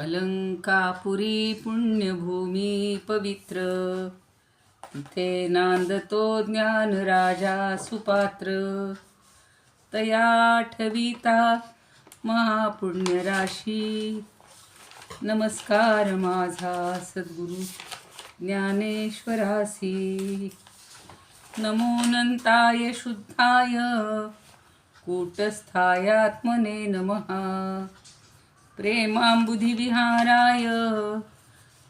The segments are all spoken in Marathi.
अलंकापुरी पुण्यभूमी पवित्र, तिथे नांदतो ज्ञान राजा सुपात्र. तया ठविता महापुण्य राशी, नमस्कार माझा सद्गुरु ज्ञानेश्वरासी. नमोऽनंताय शुद्धाय कूटस्थाय आत्मने नमः. प्रेमांबुधिविहाराय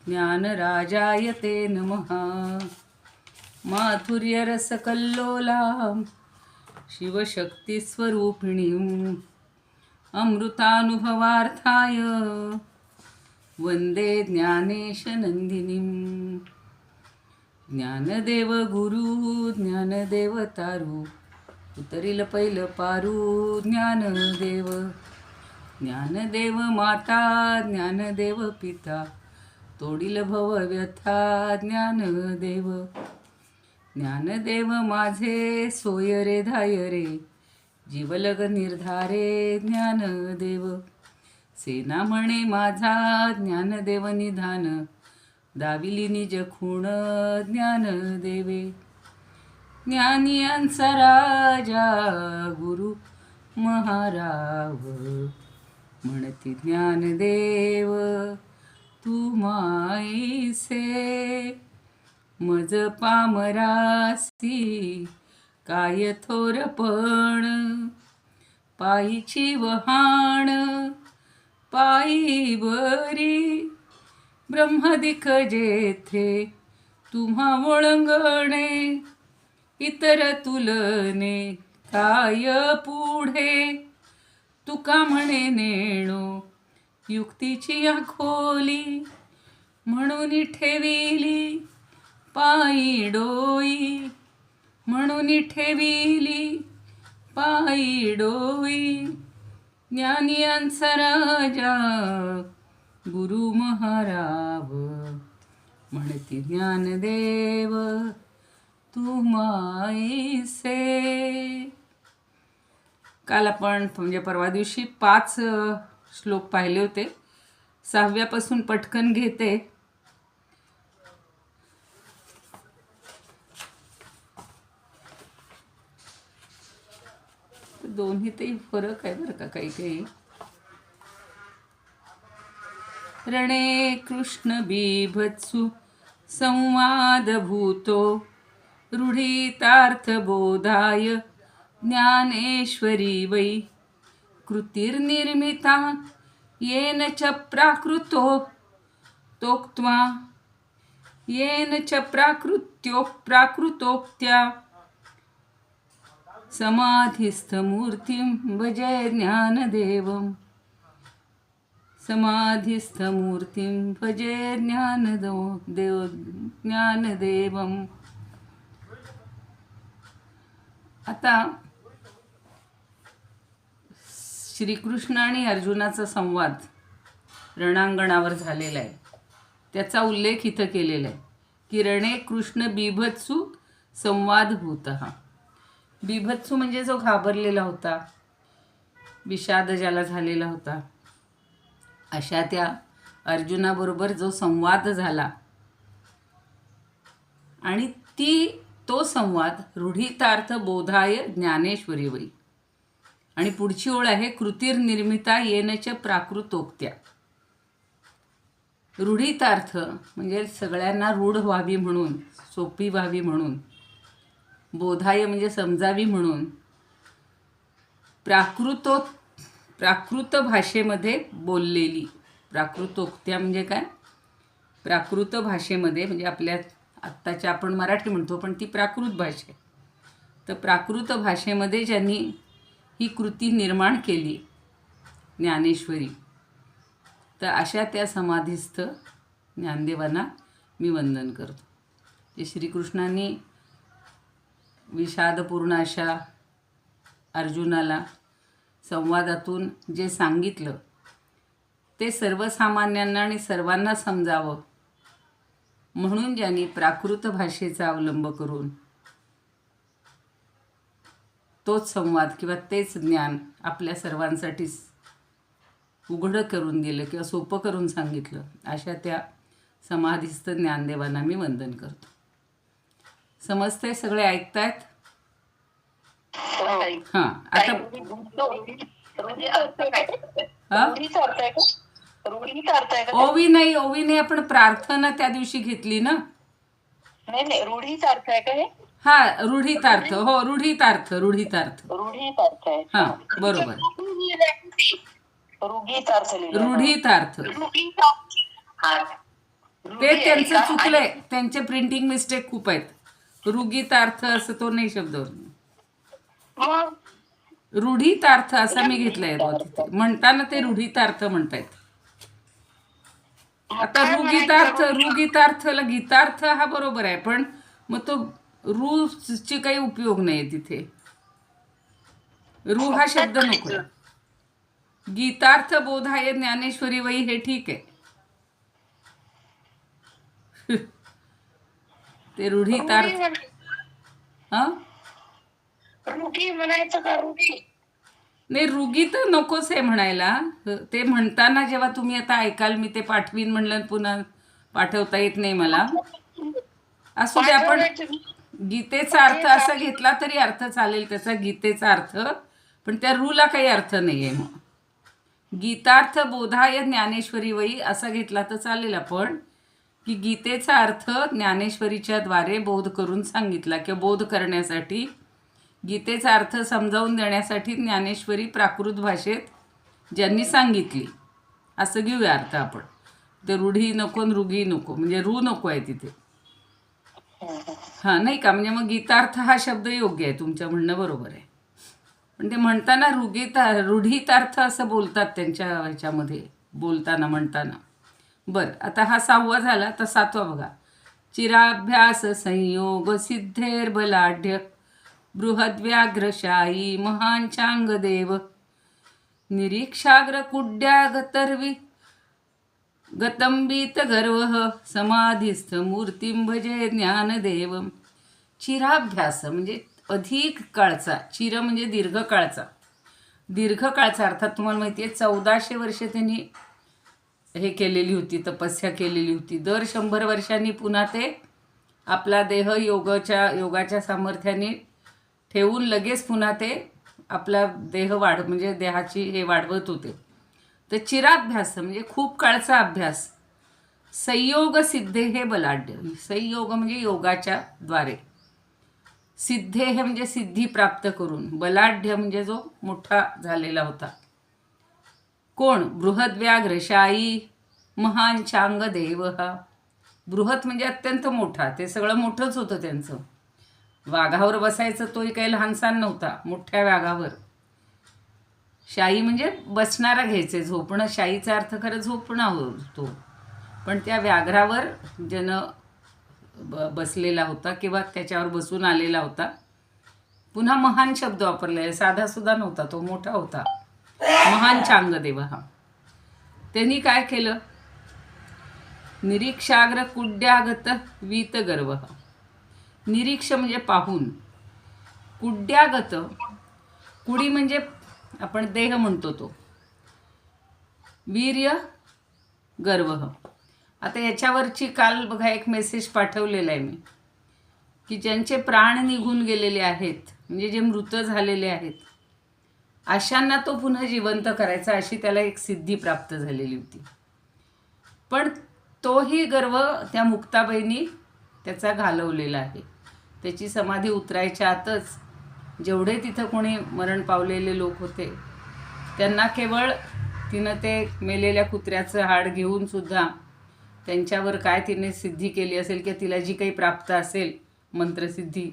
ज्ञानराजाय ते नमः. माधुर्यरसकल्लोलां शिवशक्तिस्वरूपिणीम् अमृतानुभवार्थाय वंदे ज्ञानेशनंदिनीम्. ज्ञानदेव गुरु ज्ञानदेव तारू, उतरील पहिलं पारू ज्ञानदेव. ज्ञानदेव माता ज्ञानदेव पिता, तोडील भव व्यथा ज्ञानदेव. ज्ञानदेव माझे सोय रे धाय रे, जीवलग निर्धारे ज्ञानदेव. सेना म्हणे माझा ज्ञानदेव निधान, दाविली निज खूण ज्ञानदेवे. ज्ञानियांचा राजा गुरु महाराव, म्हणती ज्ञानदेव तू माईसे. मज पामरासी काय थोरपण, पायीची वहाण पायी बरी. ब्रह्मदिख जेथे तुम्हा ओळंगणे, इतर तुलने काय पुढे. तुका म्हणे नेणो युक्तीची या खोली, म्हणून ठेविली पायी डोई. म्हणून ठेविली पायी डोई. ज्ञानियांचा राजा गुरु महाराव, म्हणती ज्ञानदेव तू माईसे. काल आपण म्हणजे परवा दिवशी 5 श्लोक पाहिले होते. 6व्यापासून पटकन घेते. दोन्हीतही फरक आहे बरं का काही काही. रणे कृष्ण बिभत्सु संवाद भूतो, रूढितार्थ बोधाय ज्ञानेश्वरी वै. कृतिर्निर्मिता येन च प्राकृतो तोक्त्वा, येन च प्राकृतोक्त्या. समाधिस्थमूर्तिं भजे ज्ञानदेवम्. समाधिस्थमूर्तिं भजे ज्ञानदेवम्. आता श्रीकृष्ण आणि अर्जुनाचा संवाद रणांगणावर झालेला आहे. त्याचा उल्लेख इथं केलेला आहे की रणे कृष्ण बिभत्सु संवादभूतः. बिभत्सु म्हणजे जो घाबरलेला होता, विषाद ज्याला झालेला होता, अशा त्या अर्जुनाबरोबर जो संवाद झाला. आणि तो संवाद रूढितार्थ बोधाय ज्ञानेश्वरी वै. आणि पुढची ओळ आहे कृतिर्निर्मिता येनच प्राकृतोक्त्या. रूढितार्थ म्हणजे सगळ्यांना रूढ व्हावी म्हणून, सोपी व्हावी म्हणून. बोधाय म्हणजे समजावी म्हणून. प्राकृत भाषेमध्ये बोललेली. प्राकृतोक्त्या म्हणजे काय? प्राकृत भाषेमध्ये म्हणजे आपल्या आत्ताच्या आपण मराठी म्हणतो पण ती प्राकृत भाषा. तर प्राकृत भाषेमध्ये ज्यांनी ही कृती निर्माण केली ज्ञानेश्वरी, तर अशा त्या समाधीस्थ ज्ञानदेवांना मी वंदन करतो. जे श्रीकृष्णांनी विषादपूर्ण अशा अर्जुनाला संवादातून जे सांगितलं ते सर्वसामान्यांना आणि सर्वांना समजावं म्हणून ज्यांनी प्राकृत भाषेचा अवलंब करून तोच संवाद किंवा तेच ज्ञान आपल्या सर्वांसाठी उघडं करून दिलं किंवा सोपं करून सांगितलं, अशा त्या समाधीस्थ ज्ञानदेवांना मी वंदन करतो. समजतंय? सगळे ऐकतायत? हां. आता ओवी नाही, ओवी नाही, आपण प्रार्थना त्या दिवशी घेतली ना. नाही, रूढीचा अर्थ आहे का हे? हा, रूढितार्थ. हो, रूढितार्थ. रूढितार्थ. रूढीचा अर्थ आहे. हा, बरोबर. रूढीचा अर्थ लिहिला. रूढितार्थ. ते त्यांचं चुकलंय, त्यांचे प्रिंटिंग मिस्टेक खूप आहेत. रूढितार्थ असं तो नाही शब्द, रूढितार्थ असा मी घेतलाय तिथे. म्हणताना ते रूढितार्थ म्हणतायत. आता रुगीतार्थला गीतार्थ हा बरोबर आहे, पण मग तो ची काही उपयोग नाही तिथे. रू हा शब्द नको. गीतार्थ बोधाय ज्ञानेश्वरी वही हे ठीक आहे. ते रूढितार्थ. हा, रूढी म्हणायचं का? रूढी नाही, रुगी तर नकोच आहे म्हणायला. ते म्हणताना जेव्हा तुम्ही आता ऐकाल, मी ते पाठवीन म्हणलं, पुन्हा पाठवता येत नाही मला. असू दे, आपण गीतेचा अर्थ असा घेतला तरी अर्थ चालेल त्याचा, गीतेचा अर्थ. पण त्या रूला काही अर्थ नाही आहे. मग गीतार्थ बोधाय ज्ञानेश्वरी वही असा घेतला तर चालेल आपण, की गीतेचा अर्थ ज्ञानेश्वरीच्या द्वारे बोध करून सांगितला, किंवा बोध करण्यासाठी, गीतेचा अर्थ समजावून देण्यासाठी ज्ञानेश्वरी प्राकृत भाषेत ज्यांनी सांगितली, असं घेऊया अर्थ आपण. ते रूढी नको, रुगी नको, म्हणजे रू नको आहे तिथे. हां, नाही का? म्हणजे मग गीतार्थ हा शब्द योग्य आहे, तुमचं म्हणणं बरोबर आहे. पण ते म्हणताना रूढितार्थ असं बोलतात त्यांच्या ह्याच्यामध्ये, बोलताना म्हणताना. बरं, आता हा 6वा झाला. तर 7वा बघा. चिराभ्यास संयोग सिद्धेर बलाढ्य बृहद्व्याघ्रशायी महांचांगदेव निरीक्षाग्र कुड्यागतर्वी गतंबित गर्व समाधिस्थ मूर्तिं भजे ज्ञानदेव. चिराभ्यास म्हणजे अधिक काळचा, चिर म्हणजे दीर्घकाळचा, दीर्घकाळचा अर्थात तुम्हाला माहिती आहे 1400 वर्षे त्यांनी हे केलेली होती, तपस्या केलेली होती. दर 100 वर्षांनी पुन्हा ते आपला देह योगाच्या सामर्थ्याने ठेवून लगेच पुन्हा ते आपला देह म्हणजे देहाची हे वाढवत होते. तर चिराभ्यास म्हणजे खूप काळचा अभ्यास. संयोग सिद्धे हे बलाढ्य. संयोग म्हणजे योगाच्या द्वारे, सिद्धे हे म्हणजे सिद्धी प्राप्त करून, बलाढ्य म्हणजे जो मोठा झालेला होता. कोण? बृहद्व्याघ्रशायी महान चांग देव. हा बृहत म्हणजे अत्यंत मोठा, ते सगळं मोठंच होतं त्यांचं. वाघावर बसायचं तोही काही लहानसान नव्हता, मोठ्या वाघावर. शाई म्हणजे बसणारा घ्यायचे, झोपणं. शाईचा अर्थ खरं झोपणं होतो, पण त्या व्याघ्रावर बसलेला होता किंवा त्याच्यावर बसून आलेला होता. पुन्हा महान शब्द वापरलेला, साधा सुद्धा नव्हता, तो मोठा होता. महान चांगदेव. हा त्यांनी काय केलं? निरीक्षाग्र कुड्यागत वीत गर्व. निरीक्ष म्हणजे पाहून, कुड्यागत, कुडी म्हणजे आपण देह म्हणतो तो, वीर्य गर्व. आता याच्यावरची काल बघा एक मेसेज पाठवलेला आहे मी, की ज्यांचे प्राण निघून गेलेले आहेत, म्हणजे जे मृत झालेले आहेत, अशांना तो पुन्हा जिवंत करायचा, अशी त्याला एक सिद्धी प्राप्त झालेली होती. पण तोही गर्व त्या मुक्ताबाईंनी त्याचा घालवलेला आहे. त्याची समाधी उतरायच्या आतच जेवढे तिथं कोणी मरण पावलेले लोक होते, त्यांना केवळ तिनं ते मेलेल्या कुत्र्याचं हाड घेऊन सुद्धा त्यांच्यावर काय तिने सिद्धी केली असेल, की तिला जी काही प्राप्त असेल मंत्रसिद्धी,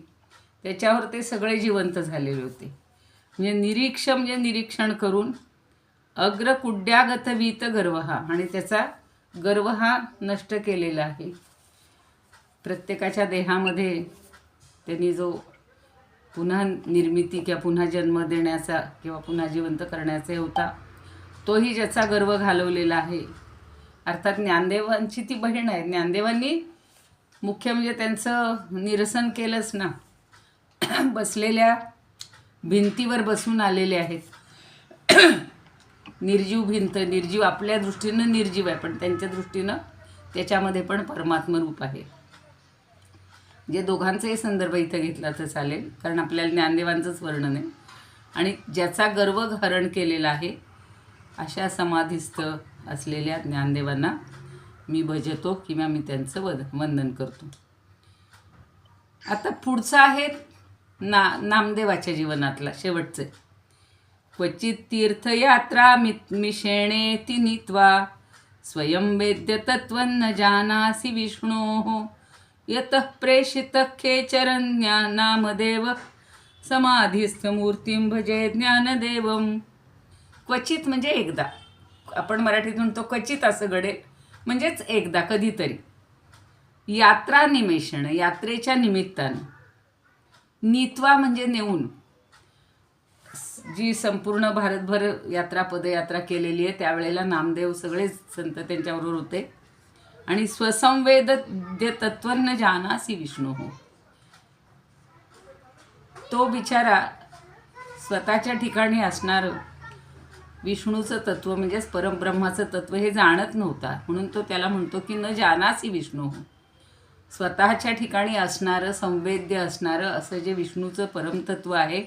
त्याच्यावर ते सगळे जिवंत झालेले होते. म्हणजे निरीक्ष म्हणजे निरीक्षण करून, अग्र कुड्यागत वीत गर्व हा, आणि त्याचा गर्व हा नष्ट केलेला आहे. प्रत्येकाच्या देहामध्ये त्यांनी जो पुन्हा निर्मिती किंवा पुन्हा जन्म देण्याचा किंवा पुन्हा जिवंत करण्याचा होता, तोही ज्याचा गर्व घालवलेला आहे. अर्थात ज्ञानदेवांची ती बहीण आहे. ज्ञानदेवांनी मुख्य म्हणजे त्यांचं निरसन केलंच ना. बसलेल्या भिंतीवर बसून आलेले आहेत. निर्जीव भिंत, निर्जीव आपल्या दृष्टीनं निर्जीव आहे, पण त्यांच्या दृष्टीनं त्याच्यामध्ये पण परमात्म रूप आहे. जे दोघांचाही संदर्भ इथं घेतला तर चालेल, कारण आपल्याला ज्ञानदेवांचंच वर्णन आहे. आणि ज्याचा गर्व हरण केलेला आहे अशा समाधीस्थ असलेल्या ज्ञानदेवांना मी भजतो किंवा मी त्यांचं वंदन करतो. आता पुढचं आहे नामदेवाच्या जीवनातला शेवटचं. क्वचित तीर्थयात्रा मिषेणे ती नीत्वा स्वयं वेद्य तत्त्वं जानासि विष्णोः यतः प्रेषितः खेचरन्या नामदेव समाधीस्थमूर्तीं भजे ज्ञानदेवम. क्वचित म्हणजे एकदा, आपण मराठीत म्हणतो क्वचित असं घडेल, म्हणजेच एकदा, कधीतरी. यात्रा निमेषण, यात्रेच्या निमित्तानं. नीत्वा म्हणजे नेऊन. जी संपूर्ण भारतभर यात्रा पदयात्रा केलेली आहे त्यावेळेला नामदेव सगळेच संत त्यांच्याबरोबर होते. आणि स्वसंवेद्य तत्त्वं जानासि विष्णोः. तो बिचारा स्वतःच्या ठिकाणी असणारं विष्णूचं तत्त्व म्हणजेच परमब्रह्माचं तत्त्व हे जाणत नव्हता, म्हणून तो त्याला म्हणतो की न जानासि विष्णोः. स्वतःच्या ठिकाणी असणारं, संवेद्य असणारं असं जे विष्णूचं परमतत्त्व आहे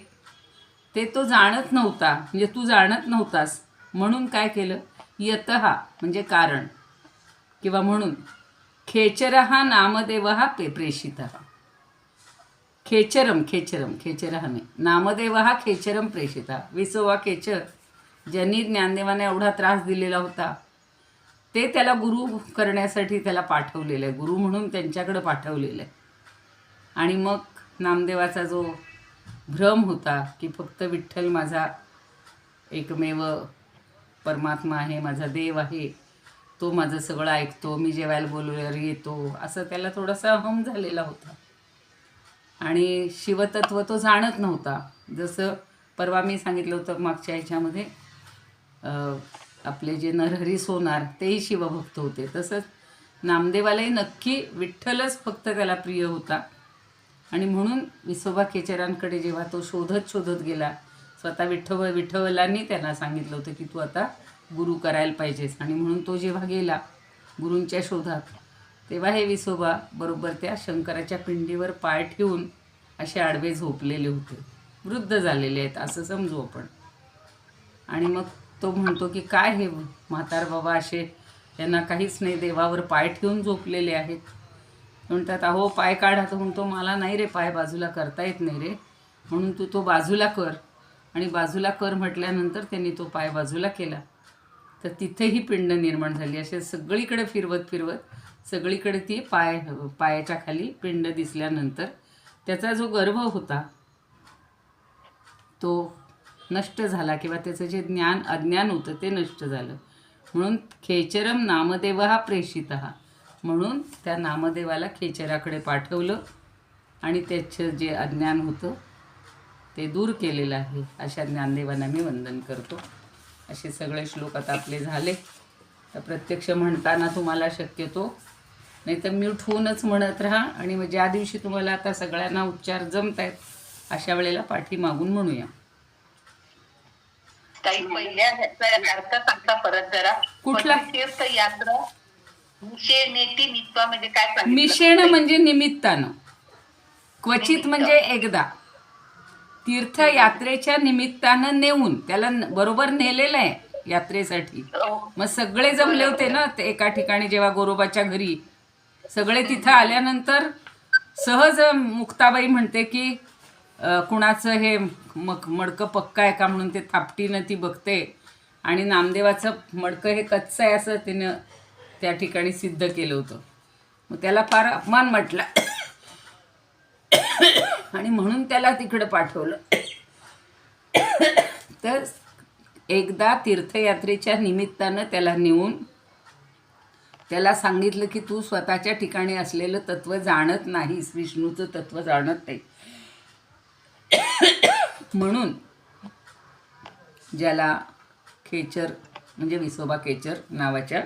ते तो जाणत नव्हता, म्हणजे तू जाणत नव्हतास. म्हणून काय केलं, यतः म्हणजे कारण किंवा म्हणून, खेचरः नामदेवः प्रेषितः. खेचरम खेचरः नाही, नामदेवः खेचरम प्रेषितः. विसोबा खेचर ज्यांनी ज्ञानदेवाने एवढा त्रास दिलेला होता ते त्याला गुरु करण्यासाठी त्याला पाठवलेलं आहे, गुरु म्हणून त्यांच्याकडं पाठवलेलं आहे. आणि मग नामदेवाचा जो भ्रम होता की फक्त विठ्ठल माझा एकमेव परमात्मा आहे, माझा देव आहे, तो माझं सगळं ऐकतो, मी जेवायला बोलवल्यावर येतो, असं त्याला थोडासा अहम झालेला होता. आणि शिवतत्व तो जाणत नव्हता. जसं परवा मी सांगितलं होतं मागच्या ह्याच्यामध्ये, आपले जे नरहरी सोनार तेही शिवभक्त होते, तसंच नामदेवालाही नक्की विठ्ठलच फक्त त्याला प्रिय होता. आणि म्हणून विसोबा खेचरांकडे जेव्हा तो शोधत गेला, स्वतः विठ्ठलांनी त्यांना सांगितलं होतं की तू आता गुरु करायला पाहिजेस. आणि म्हणून तो जेव्हा गेला गुरूंच्या शोधात, तेव्हा हे विसोबा बरोबर त्या शंकराच्या पिंडीवर पाय ठेवून असे आडवे झोपलेले होते, वृद्ध झालेले आहेत असं समजू आपण. आणि मग तो म्हणतो की काय हे म्हातार बाबा असे, त्यांना काहीच नाही, देवावर पाय ठेवून झोपलेले आहेत. म्हणतात अहो पाय काढा. तर म्हणतो मला नाही रे, पाय बाजूला करता येत नाही रे, म्हणून तू तो बाजूला कर. आणि बाजूला कर म्हटल्यानंतर त्यांनी तो पाय बाजूला केला, तर तिथेही पिंड निर्माण झाली. असे सगळीकडे फिरवत सगळीकडे ती पायाच्या खाली पिंड दिसल्यानंतर त्याचा जो गर्भ होता तो नष्ट झाला, किंवा त्याचं जे अज्ञान होतं ते नष्ट झालं. म्हणून खेचरम नामदेवः प्रेषितः, म्हणून त्या नामदेवाला खेचराकडे पाठवलं आणि त्याचं जे अज्ञान होतं ते दूर केलेलं आहे. अशा ज्ञानदेवांना मी वंदन करतो. असे सगळे श्लोक आता आपले झाले. तर प्रत्यक्ष म्हणताना तुम्हाला शक्यतो, नाही तर म्यूट होऊनच म्हणत राहा. आणि मग ज्या दिवशी तुम्हाला आता सगळ्यांना उच्चार जमत आहेत अशा वेळेला पाठीमागून म्हणूया. काही पहिल्या ह्याचा अर्थ सांगता परत जरा. कुठला? तीर्थयात्रा मिषेणेती नीत्वा म्हणजे काय सांगितलं? मिषेण म्हणजे निमित्तानं, क्वचित म्हणजे एकदा, तीर्थयात्रेच्या निमित्तानं नेऊन, त्याला बरोबर नेलेलं आहे यात्रेसाठी. मग सगळे जमले होते ना ते एका ठिकाणी, जेव्हा गोरोबाच्या घरी सगळे तिथं आल्यानंतर सहज मुक्ताबाई म्हणते की कुणाचं हे मडकं पक्का आहे का म्हणून ते थापटीनं ती बघते, आणि नामदेवाचं मडकं हे कच्चं आहे असं तिनं त्या ठिकाणी सिद्ध केलं होतं. मग त्याला फार अपमान म्हटला आणि म्हणून त्याला तिकडं पाठवलं. तर एकदा तीर्थयात्रेच्या निमित्तानं त्याला नेऊन त्याला सांगितलं की तू स्वतःच्या ठिकाणी असलेलं तत्त्व जाणत नाहीस, विष्णूचं तत्त्व जाणत नाही. म्हणून ज्याला खेचर म्हणजे विसोबा खेचर नावाच्या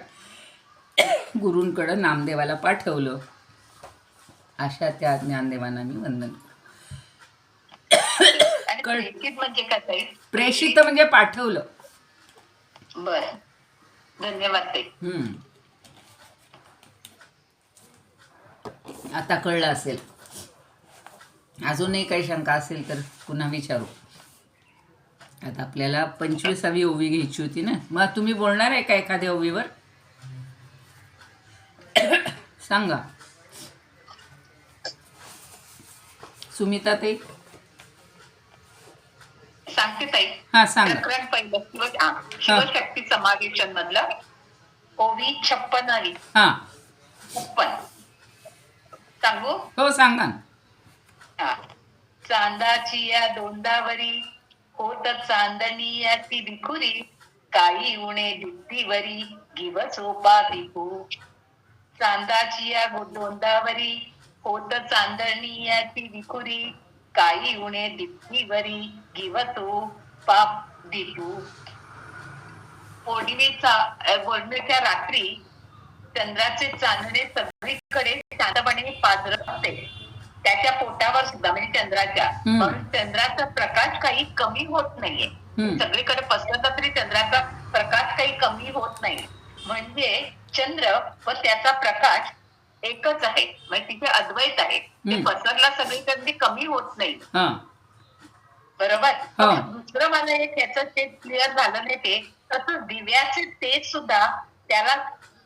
गुरूंकडं नामदेवाला पाठवलं, अशा त्या ज्ञानदेवांना मी वंदन प्रेषित म्हणजे काय? प्रेषित म्हणजे पाठवलं. बर, धन्यवाद ताई. आता कळलं असेल. अजूनही काही शंका असेल तर पुन्हा विचारू. आता आपल्याला 25वी ओवी घ्यायची होती ना. मग तुम्ही बोलणार आहे का एखाद्या ओवीवर? सांगा सुमिता ताई. सांगते ताई. हां सांगा. प्रकरण पहिलं शिवशक्ती समावेशन मधलं ओवी 56. हां 56 सांगू? हो सांगा ना. हा. चांदाची या दोंदावरी होत चांदणी या ती भिकुरी काही उणे दिवरी गिव सोपा भिकू. चांदाची या दोंदावरी होत चांदणी या ती भिकुरी काही उणे दिवरी गिव सोपा भिकू. पौर्णिमेच्या रात्री चंद्राचे चांदणे सगळीकडे शांतपणे पाजरत असते. त्याच्या पोटावर सुद्धा म्हणजे चंद्राच्या, म्हणून चंद्राचा प्रकाश काही कमी होत नाहीये. सगळीकडे पसरला तरी चंद्राचा प्रकाश काही कमी होत नाही. म्हणजे चंद्र व त्याचा प्रकाश एकच आहे, म्हणजे तिथे अद्वैत आहे. ते पसरला सगळीकडे कमी होत नाही. बरोबर. दुसरं मला एक ह्याचं ते क्लिअर झालं नाही ते तसं दिव्याचे तेज सुद्धा त्याला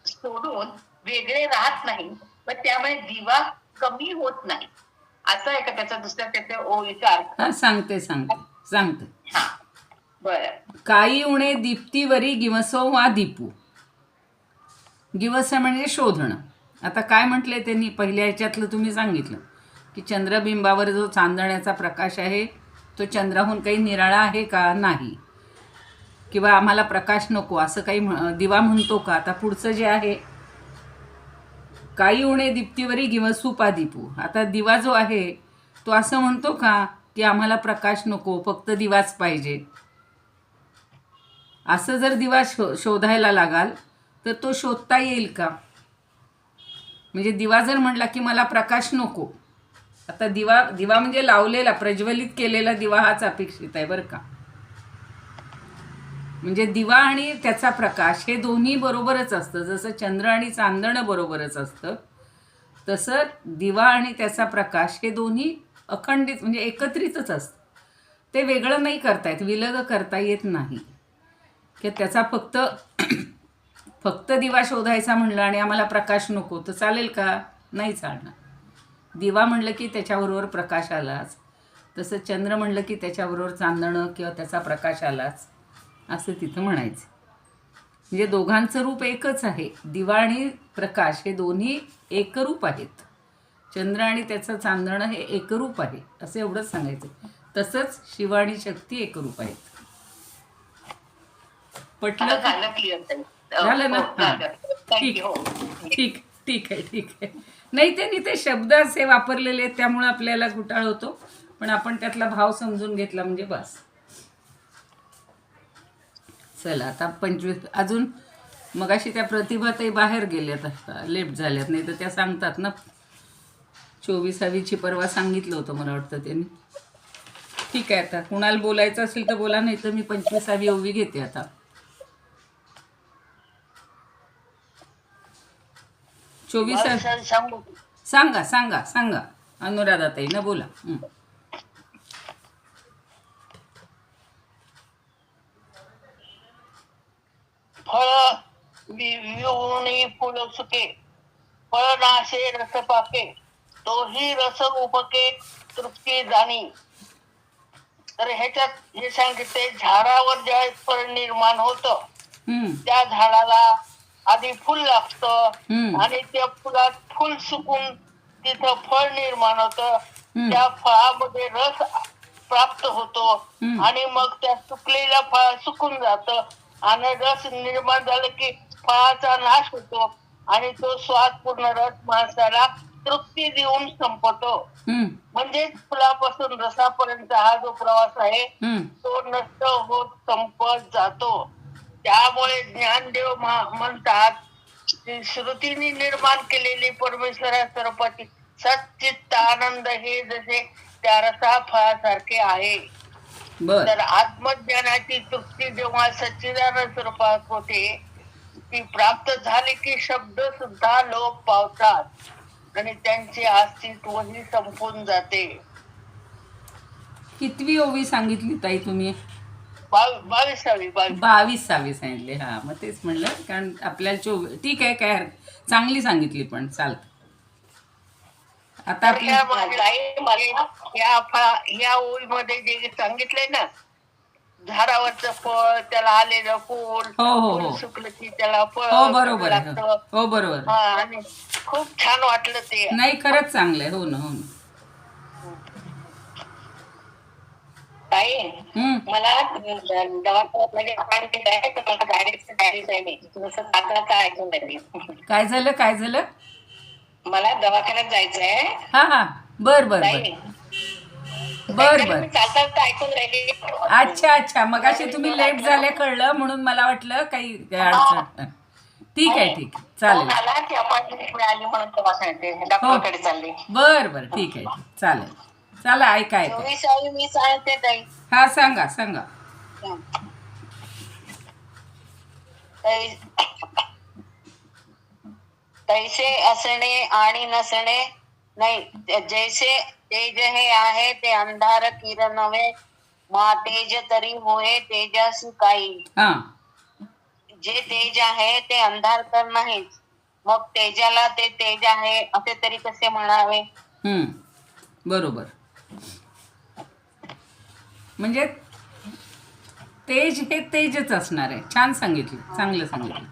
सोडून वेगळे राहत नाही, पण त्यामुळे दिवा कमी होत नाही. असं आहे का त्याचा दुसऱ्या त्याचा ओळीचा अर्थ? सांगते. हा बरं. काही उणे दीप्तीवरी गिवसो वा दीपू. गिवस म्हणजे शोधणं. आता काय म्हटलंय त्यांनी पहिल्या ह्याच्यातलं तुम्ही सांगितलं की चंद्रबिंबावर जो चांदण्याचा प्रकाश आहे तो चंद्राहून काही निराळा आहे का? नाही. किंवा आम्हाला प्रकाश नको असं काही दिवा म्हणतो का? आता पुढचं जे आहे काही उणे दीप्तीवरी गिवसूपा दीपू. आता दिवा जो आहे तो असं म्हणतो का की आम्हाला प्रकाश नको, फक्त दिवाच पाहिजे? असं जर दिवा शोधायला लागाल तर तो शोधता येईल का? म्हणजे दिवा जर म्हटला की मला प्रकाश नको, आता दिवा म्हणजे लावलेला प्रज्वलित केलेला दिवा हाच अपेक्षित आहे बरं का. म्हणजे दिवा आणि त्याचा प्रकाश हे दोन्ही बरोबरच असतं. जसं चंद्र आणि चांदणं बरोबरच असतं तसं दिवा आणि त्याचा प्रकाश हे दोन्ही अखंडित म्हणजे एकत्रितच असतं. ते वेगळं नाही करता येत, विलग करता येत नाही. की त्याचा फक्त दिवा शोधायचा म्हणलं आणि आम्हाला प्रकाश नको तर चालेल का? नाही चालणार. दिवा म्हणलं की त्याच्याबरोबर प्रकाश आलाच, तसं चंद्र म्हणलं की त्याच्याबरोबर चांदणं किंवा त्याचा प्रकाश आलाच असं तिथं म्हणायचं. म्हणजे दोघांचं रूप एकच आहे. दिवा आणि प्रकाश हे दोन्ही एकरूप आहेत. चंद्र आणि त्याचं चांदणं हे एकरूप आहे असं एवढंच सांगायचं. तसंच शिव आणि शक्ती एकरूप आहेत. पटलं? झालं ना? ठीक आहे. नाही त्यांनी ते शब्द असे वापरलेले आहेत त्यामुळे आपल्याला घुटाळ होतो, पण आपण त्यातला भाव समजून घेतला म्हणजे बस. चला आता 25 अजून मगाशी त्या प्रतिभाताई बाहेर गेल्यात, आता लेफ्ट झाल्यात. नाही तर त्या सांगतात ना 24वीची परवा सांगितलं होतं मला वाटतं त्यांनी. ठीक आहे, आता कुणाला बोलायचं असेल तर बोला, नाही तर मी 25वी ओवी घेते आता. सांगा अनुराधाताई ना बोला. फळ विवणी फुल सुके फळ नाशे रस पाके तोही रस उपके तृप्ती जाणी. तर ह्याच्यात हे सांगितले झाडावर ज्यावेळेस फळ निर्माण होतं त्या झाडाला आधी फुल लागतं आणि त्या फुलात फुल सुकून तिथं फळ निर्माण होतं. त्या फळामध्ये रस प्राप्त होतो आणि मग त्या सुकलेल्या फळ सुकून जातं आणि रस निर्माण झालं की फळाचा नाश होतो आणि तो स्वादपूर्ण रस माणसाला तृप्ती देऊन संपतो. म्हणजे फुलापासून रसापर्यंत हा जो प्रवास आहे तो नष्ट होत संपत जातो. त्यामुळे ज्ञानदेव म्हणतात श्रुतीने निर्माण केलेली परमेश्वरा स्वरूपाची सच्चित्त आनंद हे जसे त्या रसा फळासारखे आहे. बर तर आत्मज्ञानाची तृप्ती जेव्हा सच्चिदानंद स्वरूपात होते ती प्राप्त झाली की शब्द सुद्धा लोप पावतात आणि त्यांचे अस्तित्वही संपून जाते. कितवी ओवी सांगितली ताई तुम्ही? 22वी. 22वी सांगितले. हा मग तेच म्हणलं, कारण आपल्याला ठीक आहे, काय चांगली सांगितली, पण चालत. आता तर ह्या ह्या ओळीमध्ये जे सांगितलंय ना, झाडावरचं फळ, त्याला आलेलं फूल, हो हो हो फूल सुकलं की त्याला फळ हो बरोबर आहे. लागतं. हो बरोबर. हा, आणि खूप छान वाटलं ते. नाही खरंच चांगलं आहे. हो ना, हो ना. ताई, हम्म. मला दवाखान्यामध्ये अपॉइंटमेंट आहे, तर मला गाडीचं डायरीज आहे. मी तुमचं साताराचं ऐकून राहिली. काय झालं, काय झालं? मला दवाखान्यात जायचं आहे. हा हा, बर बर बर ताई, बर बर. मी चालता ऐकून राहिली. अच्छा अच्छा, मगाशी तुम्ही लेट झाले कळलं, म्हणून मला वाटलं काही अडचण. ठीक आहे, ठीक आहे, चालेल. मला की अपॉइंटमेंट मिळाली म्हणून दवाखान्यात डॉक्टरकडे चालली. बर बर, ठीक आहे, चालेल. चला, ऐका ऐका. 24वी मी सांगते ताई. हा, सांगा सांगा. तैसे असणे आणि नसणे नाही. जैसे तेज हे आहे ते अंधार किरण नव्हे, मा तेज तरी होय तेजासी काही. हा जे तेज आहे ते अंधार तर नाहीच, मग तेजाला ते तेज आहे असे तरी कसे म्हणावे. बरोबर. म्हणजे तेज हे तेजच असणार आहे. छान सांगितलं, चांगलं सांगितलं.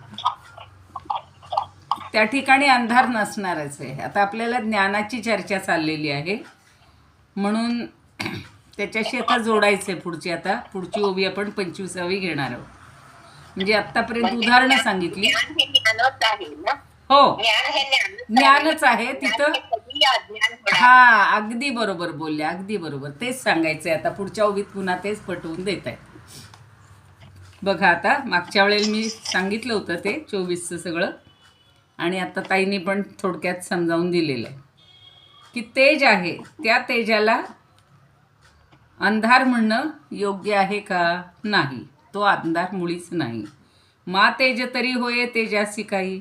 त्या ठिकाणी अंधार नसणारच आहे. आता आपल्याला ज्ञानाची चर्चा चाललेली आहे, म्हणून त्याच्याशी आता जोडायचं आहे. पुढची ओवी आपण 25वी घेणार आहोत. म्हणजे आतापर्यंत उदाहरणं सांगितली. हो, ज्ञानच आहे तिथं. हा, अगदी बरोबर बोलल्या, अगदी बरोबर. तेच सांगायचंय आता. पुढच्या ओवीत पुन्हा तेच पटवून देत आहे. बघा, आता मागच्या वेळेला मी सांगितलं होतं ते 24चं सगळं, आणि आता ताईंनी पण थोडक्यात समजावून दिलेलं आहे की तेज आहे त्या तेजाला अंधार म्हणणं योग्य आहे का? नाही, तो अंधार मुळीच नाही. मा तेज तरी होय तेजासी काही,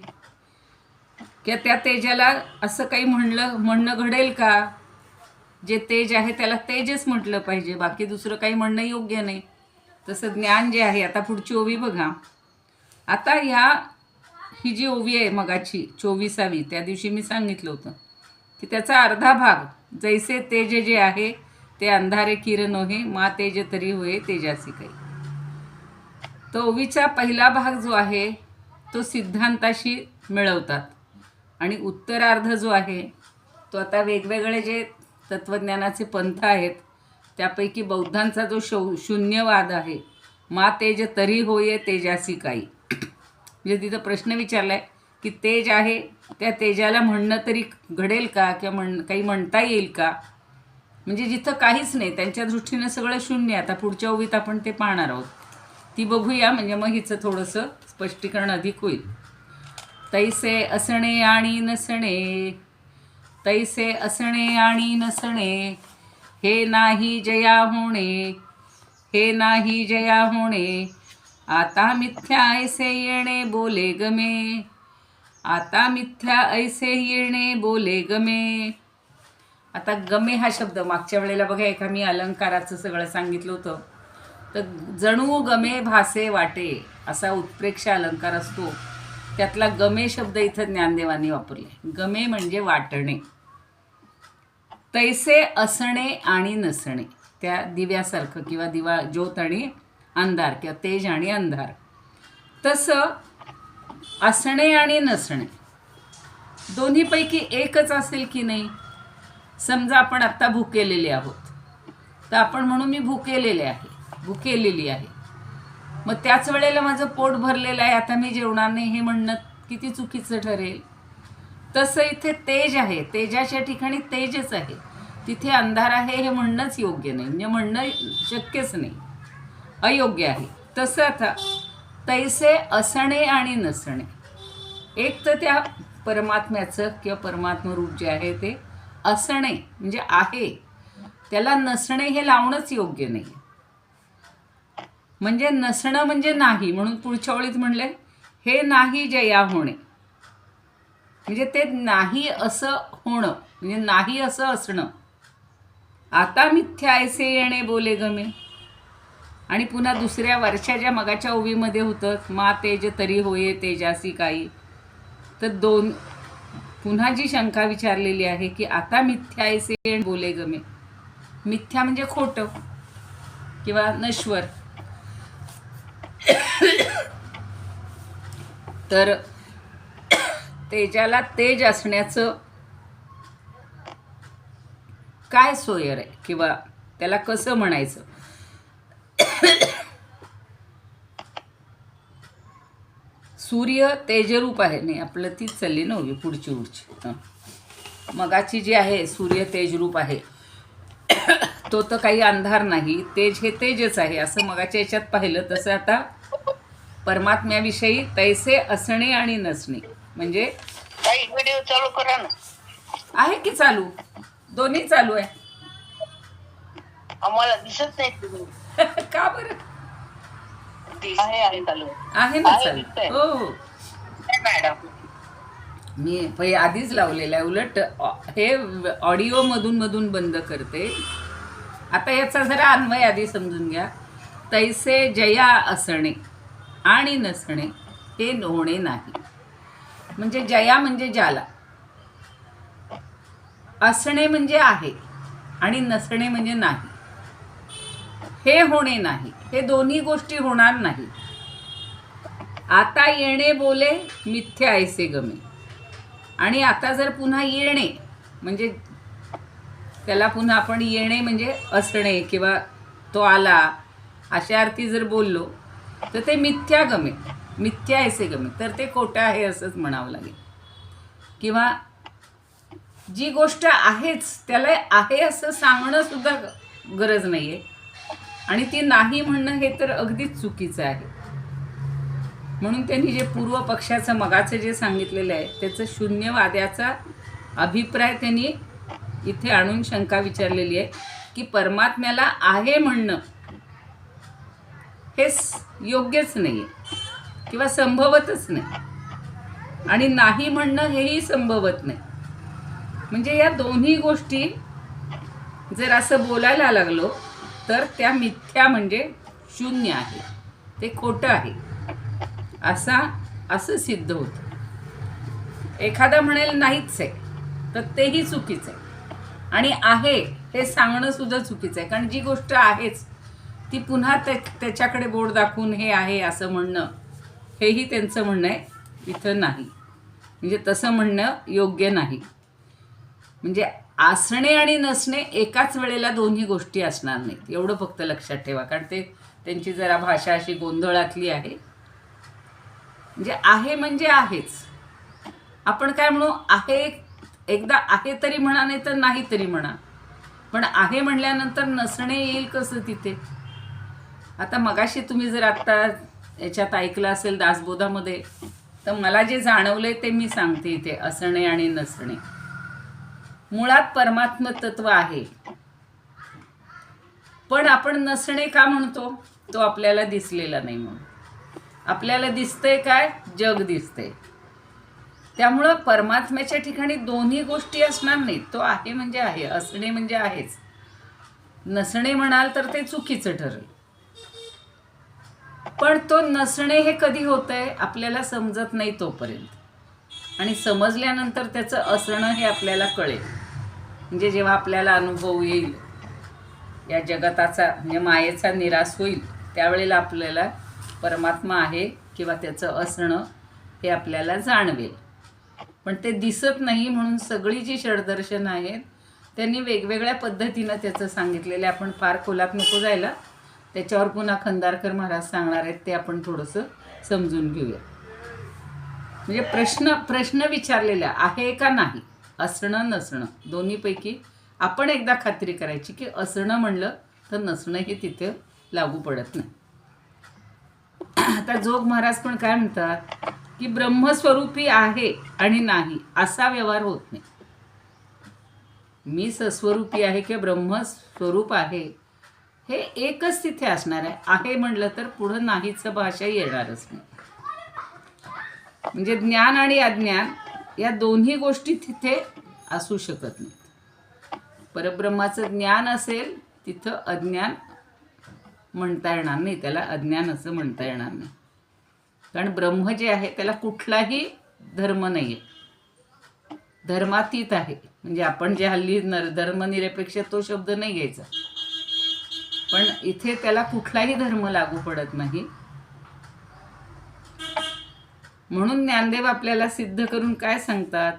किंवा त्या तेजाला असं काही म्हणणं घडेल का? जे तेज आहे त्याला तेजच म्हटलं पाहिजे, बाकी दुसरं काही म्हणणं योग्य नाही. तसं ज्ञान जे आहे. आता पुढची ओवी बघा. आता ही जी ओवी आहे मगाची 24वी, त्या दिवशी मी सांगितलं होतं की त्याचा अर्धा भाग, जैसे तेज जे आहे ते अंधारे किरण होय, मा तेज तरी होय तेजासी काही. तो ओवीचा पहिला भाग जो आहे तो सिद्धांताशी मिळवतात, आणि उत्तरार्ध जो आहे तो आता वेगवेगळे जे तत्त्वज्ञानाचे पंथ आहेत त्यापैकी बौद्धांचा जो शून्यवाद आहे, मा तेज तरी होय तेजासी काही. म्हणजे तिथं प्रश्न विचारला आहे की तेज आहे त्या तेजाला म्हणणं तरी घडेल का, किंवा काही म्हणता येईल का? म्हणजे जिथं काहीच नाही, त्यांच्या दृष्टीनं सगळं शून्य. आता पुढच्या ओवीत आपण ते पाहणार आहोत, ती बघूया, म्हणजे मग हिचं थोडंसं स्पष्टीकरण अधिक होईल. तैसे असणे आणि नसणे, तैसे असणे आणि नसणे, हे नाही जया होणे, हे नाही जया होणे. आता मिथ्या ऐसे येणे बोले गमे, आता मिथ्या ऐसे येणे बोले गमे. आता गमे हा शब्द मागच्या वेळेला बघा एका मी अलंकाराचं सगळं सांगितलं होतं. तर जणू गमे भासे वाटे असा उत्प्रेक्ष अलंकार असतो, त्यातला गमे शब्द इथं ज्ञानदेवांनी वापरले. गमे म्हणजे वाटणे. तैसे असणे आणि नसणे, त्या दिव्यासारखं, किंवा ज्योत आणि अंधार, किंवा तेज आणि अंधार. तसं असणे आणि नसणे दोन्हीपैकी एकच असेल की नाही. समजा आपण आत्ता भुकेलेले आहोत, तर आपण म्हणू मी भुकेलेली आहे. मग त्याच वेळेला माझं पोट भरलेलं आहे, आता मी जेवणार नाही हे म्हणणं किती चुकीचं ठरेल. तसं इथे तेज आहे, तेजाच्या ठिकाणी तेजच आहे, तिथे अंधार आहे हे म्हणणंच योग्य नाही, म्हणजे म्हणणं शक्यच नाही, अयोग्य आहे. तसं आता तैसे असणे आणि नसणे, एक तर त्या परमात्म्याचं किंवा परमात्मरूप जे आहे ते असणे म्हणजे आहे, त्याला नसणे हे लावणंच योग्य नाही. म्हणजे नसणं म्हणजे नाही, म्हणून पुढच्या ओळीत म्हणले हे नाही जया होणे, म्हणजे ते नाही असं होणं, म्हणजे नाही असं असणं. आता मिथ्या ऐसे येणे बोले गमे. आणि पुन्हा दुसऱ्या वर्षाच्या मगाच्या ओवीमध्ये होतं मा तेज तरी होये तेजासी काही. तर पुन्हा जी शंका विचारलेली आहे की आता मिथ्या ऐसे येणे बोले गमे. मिथ्या म्हणजे खोटं किंवा नश्वर. तर तेजाला तेज असण्याचं काय सोयर आहे किंवा त्याला कसं म्हणायचं. सूर्य तेजरूप आहे. नाही आपलं तीच चालली ना पुढची. मगाची जी आहे सूर्य तेजरूप आहे, तो तर काही अंधार नाही. तेज हे तेजच आहे असं मगाच्या याच्यात पाहिलं. तसं आता परमात्म्याविषयी तैसे असणे आणि नसणे म्हणजे काही व्हिडिओ चालू करा ना. आहे की चालू, दोन्ही चालू आहे. आम्हाला दिसत नाही तुम्ही. का बरं? आहे चालू आहे ना आहे, चालू. दिसतंय. हो मॅडम मी पहिले आधीच लावलेलं आहे. उलट हे ऑडिओ मधून बंद करते. आता याचा जरा अन्वय आधी समजून घ्या. तैसे जया असणे आणि नसणे हे होणे नाही. म्हणजे जया म्हणजे ज्याला, असणे म्हणजे आहे आणि नसणे म्हणजे नाही. हे होणे नाही, हे दोन्ही गोष्टी होणार नाही. आता येणे बोले मिथ्या ऐसे गमे. आणि आता जर पुन्हा येणे म्हणजे त्याला पुन्हा आपण येणे म्हणजे असणे किंवा तो आला अशा अर्थी जर बोललो तर ते मिथ्या गमे, मिथ्या ऐसे गमे, तर ते खोटं आहे असंच म्हणावं लागेल. किंवा जी गोष्ट आहेच त्याला आहे असं सांगणं सुद्धा गरज नाही आहे आणि ती नाही म्हणणं हे तर अगदीच चुकीचं आहे. म्हणून त्यांनी जे पूर्व पक्षाचं मगाचं जे सांगितलेलं आहे त्याचं शून्यवाद्याचा अभिप्राय त्यांनी इथे आणून शंका विचारलेली आहे की परमात्म्याला आहे म्हणणं हे योग्यच नाही आहे किंवा संभवतच नाही आणि नाही म्हणणं हेही संभवत नाही. म्हणजे या दोन्ही गोष्टी जर असं बोलायला लागलो तर त्या मिथ्या म्हणजे शून्य आहे, ते खोटं आहे असं सिद्ध होतं. एखादा म्हणेल नाहीच आहे तर तेही चुकीचं आहे आणि आहे हे सांगणं सुद्धा चुकीचं आहे. कारण जी गोष्ट आहेच ती पुन्हा त्याच्याकडे बोट दाखवून हे आहे असं म्हणणं हेही त्यांचं म्हणणं आहे इथं नाही. म्हणजे तसं म्हणणं योग्य नाही. म्हणजे असणे आणि नसणे एकाच वेळेला दोन्ही गोष्टी असणार नाहीत एवढं फक्त लक्षात ठेवा. कारण त्यांची जरा भाषा अशी गोंधळातली आहे. म्हणजे आहेच. आपण काय म्हणू, आहे एकदा आहे तरी म्हणा नाही तर नाही तरी म्हणा, पण आहे म्हणल्यानंतर नसणे येईल कसं तिथे. आता मगाशी तुम्ही जर आत्ता याच्यात ऐकलं असेल दासबोधामध्ये तर मला जे जाणवलंय ते मी सांगते इथे. असणे आणि नसणे मुळात परमात्म तत्व आहे, पण आपण नसणे का म्हणतो, तो आपल्याला दिसलेला नाही म्हणून. आपल्याला दिसतंय काय, जग दिसतंय. त्यामुळं परमात्म्याच्या ठिकाणी दोन्ही गोष्टी असणार नाहीत. तो आहे म्हणजे आहे, असणे म्हणजे आहेच. नसणे म्हणाल तर ते चुकीचं ठरेल. पण तो नसणे हे कधी होतंय आपल्याला समजत नाही तोपर्यंत, आणि समजल्यानंतर त्याचं असणं हे आपल्याला कळेल. म्हणजे जेव्हा आपल्याला अनुभव येईल या जगताचा, म्हणजे मायेचा निराश होईल, त्यावेळेला आपल्याला परमात्मा आहे किंवा त्याचं असणं हे आपल्याला जाणवेल. पण ते दिसत नाही म्हणून सगळी जी षडदर्शनं आहेत त्यांनी वेगवेगळ्या पद्धतीनं त्याचं सांगितलेलं. आपण फार खोलात नको जायला, त्याच्यावर पुन्हा खंदारकर महाराज सांगणार आहेत, ते आपण थोडंसं समजून घेऊया. म्हणजे प्रश्न विचारलेला आहे का नाही, असणं नसणं दोन्हीपैकी आपण एकदा खात्री करायची की असणं म्हणलं तर नसणं हे तिथे लागू पडत नाही. आता जोग महाराज पण काय म्हणतात की ब्रह्मस्वरूपी आहे आणि नाही असा व्यवहार होत नाही. मी सस्वरूपी आहे किंवा ब्रह्मस्वरूप आहे हे एकच तिथे असणार आहे म्हटलं तर पुढं नाहीचं भाषा येणारच नाही. म्हणजे ज्ञान आणि अज्ञान या दोन्ही गोष्टी तिथे असू शकत नाहीत. परब्रह्माचं ज्ञान असेल तिथं अज्ञान म्हणता येणार नाही, त्याला अज्ञान असं म्हणता येणार नाही. कारण ब्रह्म जे आहे त्याला कुठलाही धर्म नाही आहे, धर्मातीत आहे. म्हणजे आपण जे हल्ली धर्मनिरपेक्ष तो शब्द नाही घ्यायचा, पण इथे त्याला कुठलाही धर्म लागू पडत नाही. म्हणून ज्ञानदेव आपल्याला सिद्ध करून काय सांगतात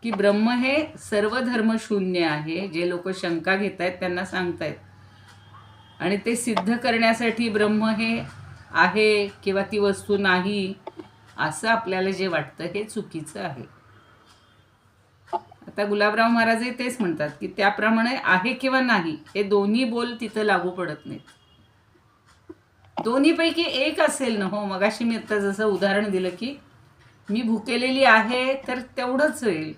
की ब्रह्म हे सर्व धर्म शून्य आहे. जे लोक शंका घेत आहेत त्यांना सांगतायत, आणि ते सिद्ध करण्यासाठी ब्रह्म हे आहे किंवा ती वस्तू नाही असं आपल्याला जे वाटतं हे चुकीचं आहे. आता गुलाबराव महाराजही तेच म्हणतात की त्याप्रमाणे आहे किंवा नाही हे दोन्ही बोल तिथं लागू पडत नाहीत. दोन्हीपैकी एक असेल ना. हो, मगाशी मी आता जसं उदाहरण दिलं की मी भुकेलेली आहे तर तेवढंच होईल,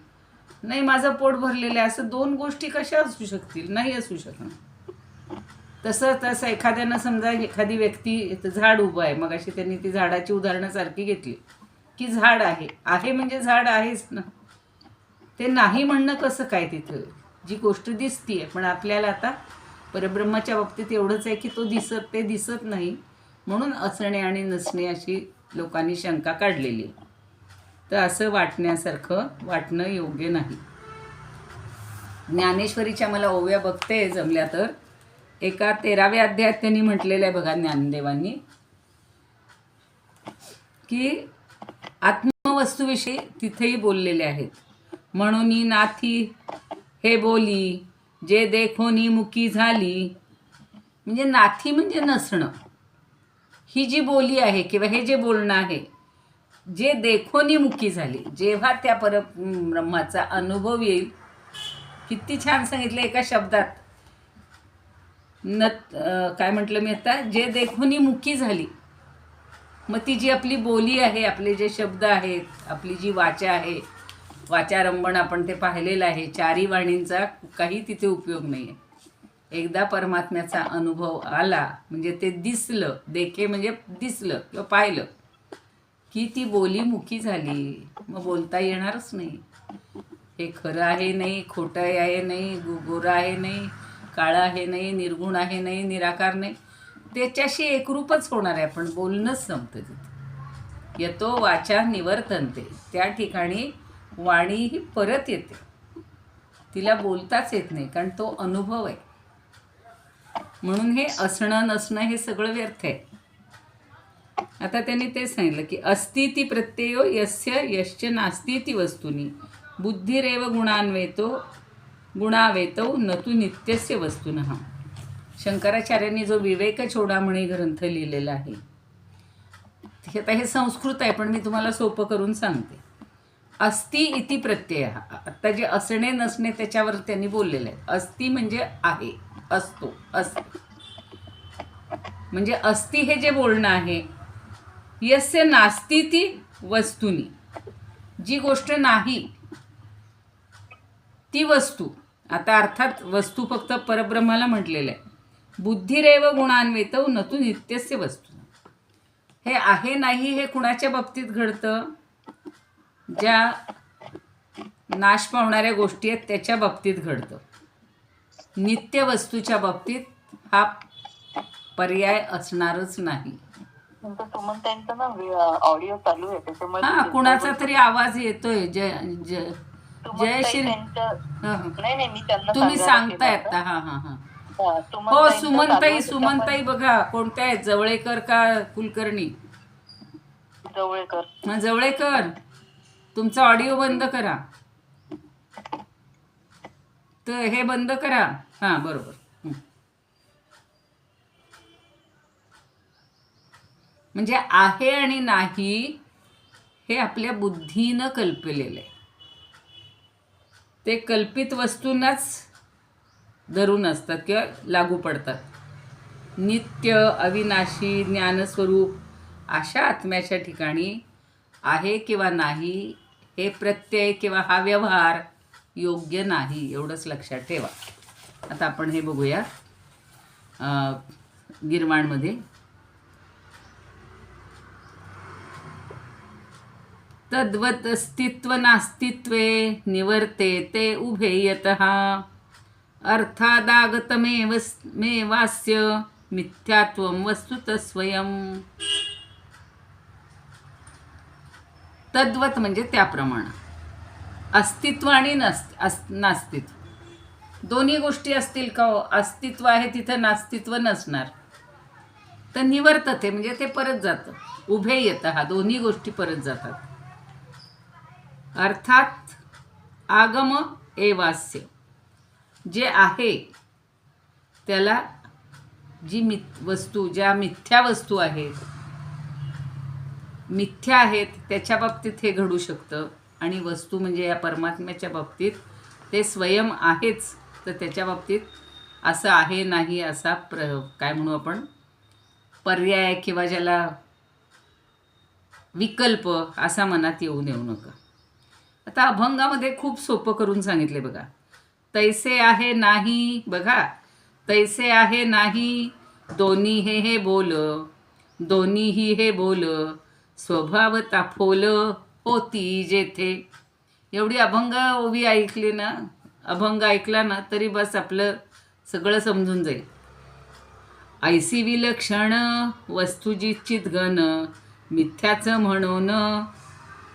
नाही माझं पोट भरलेलं आहे, असं दोन गोष्टी कशा असू शकतील? नाही असू शकणार. तसं एखाद्यानं समजा एखादी व्यक्ती इथं झाड उभं आहे, मगाशी त्यांनी ती झाडाची उदाहरणं सारखी घेतली की झाड आहे म्हणजे झाड आहेच ना. ते नाही म्हणणं कसं काय? तिथं जी गोष्ट दिसतीये, पण आपल्याला आता परब्रह्माच्या बाबतीत एवढंच आहे की ते दिसत नाही, म्हणून असणे आणि नसणे अशी लोकांनी शंका काढलेली आहे. तर असं वाटणं योग्य नाही. ज्ञानेश्वरीच्या मला ओव्या बघते जमल्या तर एका 13व्या अध्यायात त्यांनी म्हटलेलं आहे बघा, ज्ञानदेवांनी, की आत्मवस्तूविषयी तिथेही बोललेले आहेत. म्हणून नाथी हे बोली जे देखोनी मुकी झाली. म्हणजे नाथी म्हणजे नसणं. ही जी बोली आहे किंवा हे जे बोलणं आहे, जे देखोनी मुकी झाली, जेव्हा त्या परब्रह्माचा अनुभव येईल. किती छान सांगितलं एका शब्दात. काय म्हटलं मी आता? जे देखोनी मुकी झाली. मग ती जी आपली बोली आहे, आपले जे शब्द आहेत, आपली जी वाचा आहे, वाचारंभण आपण ते पाहिलेलं आहे. चारी वाणींचा काही तिथे उपयोग नाही आहे. एकदा परमात्म्याचा अनुभव आला म्हणजे ते दिसलं, देखे म्हणजे दिसलं किंवा पाहिलं की ती बोली मुकी झाली. मग बोलता येणारच नाही. हे खरं आहे नाही, खोटं आहे नाही, गोरं आहे नाही, काळं आहे नाही, निर्गुण आहे नाही, निराकार नाही, त्याच्याशी एकरूपच होणार आहे. पण बोलणंच संपतं तिथे. यतो वाचा निवर्तनते. त्या ठिकाणी वाणी ही परत येते, तिला बोलताच येत नाही, कारण तो अनुभव आहे. म्हणून हे असणं नसणं हे सगळं व्यर्थ आहे. आता त्यांनी ते सांगितलं की अस्तिती प्रत्ययो यस्य यश्च नास्तीति वस्तुनी बुद्धिरेव गुणावेतो न तु नित्यस्य वस्तुनः. शंकराचार्यांनी जो विवेक चोडामणी ग्रंथ लिहिलेला आहे, आता हे संस्कृत आहे पण मी तुम्हाला सोपं करून सांगते. अस्ति इति प्रत्यय. आता जे असणे नसणे त्याच्यावर त्यांनी बोललेलं आहे. अस्ति म्हणजे आहे, असतो, असतो. म्हणजे अस्ति हे जे बोलणं आहे, यस्य नास्तीति वस्तुनी, जी गोष्ट नाही ती वस्तू. आता अर्थात वस्तू फक्त परब्रह्माला म्हटलेलं आहे. बुद्धिरेव गुणान्वितौ न तु नित्यस्य वस्तू. हे आहे नाही हे कुणाच्या बाबतीत घडतं? ज्या नाश पावणाऱ्या गोष्टी आहेत त्याच्या बाबतीत घडतं. नित्य वस्तूच्या बाबतीत हा पर्याय असणारच नाही. सुमनताईंचा ना ऑडिओ चालू आहे त्याच्यामुळे. हा, कुणाचा तरी आवाज येतोय. जय श्री. नाही मी त्यांना तुम्ही सांगताय आता. हा हा हा. हो, सुमनताई बघा कोणत्या आहेत, जवळेकर का कुलकर्णी? जवळेकर. जवळेकर, तुमचा ऑडिओ बंद करा. तर हे बंद करा. हा, बरोबर. म्हणजे आहे आणि नाही हे आपल्या बुद्धीनं कल्पलेलं आहे. ते कल्पित वस्तूंनाच धरून असतात किंवा लागू पडतात. नित्य अविनाशी ज्ञानस्वरूप अशा आत्म्याच्या ठिकाणी आहे किंवा नाही हे प्रत्यय किंवा हा व्यवहार योग्य नाही, एवढंच लक्षात ठेवा. आता आपण हे बघूया. गिरवाणमध्ये. तद्वत अस्तित्व नास्तित्वे निवर्ते ते उभे यतः अर्थादागतमेवास्य मिथ्यात्वं वस्तुतः स्वयं. तद्वत म्हणजे त्याप्रमाणे. अस्तित्व आणि नास्तित्व दोन्ही गोष्टी असतील का हो? अस्तित्व आहे तिथं नास्तित्व नसणार. तर निवर्तते म्हणजे ते परत जातं. उभे येतं, हा दोन्ही गोष्टी परत जातात. अर्थात आगम एवास्य, जे आहे त्याला जी वस्तू, ज्या मिथ्या वस्तू आहेत, मिथ्या आहेत त्याच्या बाबतीत हे घडू शकतं. आणि वस्तू म्हणजे या परमात्म्याच्या बाबतीत ते स्वयं आहेच, तर त्याच्या बाबतीत असं आहे नाही असा काय म्हणू आपण, पर्याय किंवा ज्याला विकल्प असा मनात येऊ देऊ नका. आता अभंगामध्ये खूप सोपं करून सांगितले बघा. तैसे आहे नाही, बघा, तैसे आहे नाही दोन्ही हे बोल, दोन्हीही हे बोल स्वभाव ताफोल होती जेथे. एवढी अभंग ओवी ऐकली ना, अभंग ऐकला ना तरी बस आपलं सगळं समजून जाईल. ऐसी विलक्षण वस्तूजी चितगण मिथ्याचं म्हणून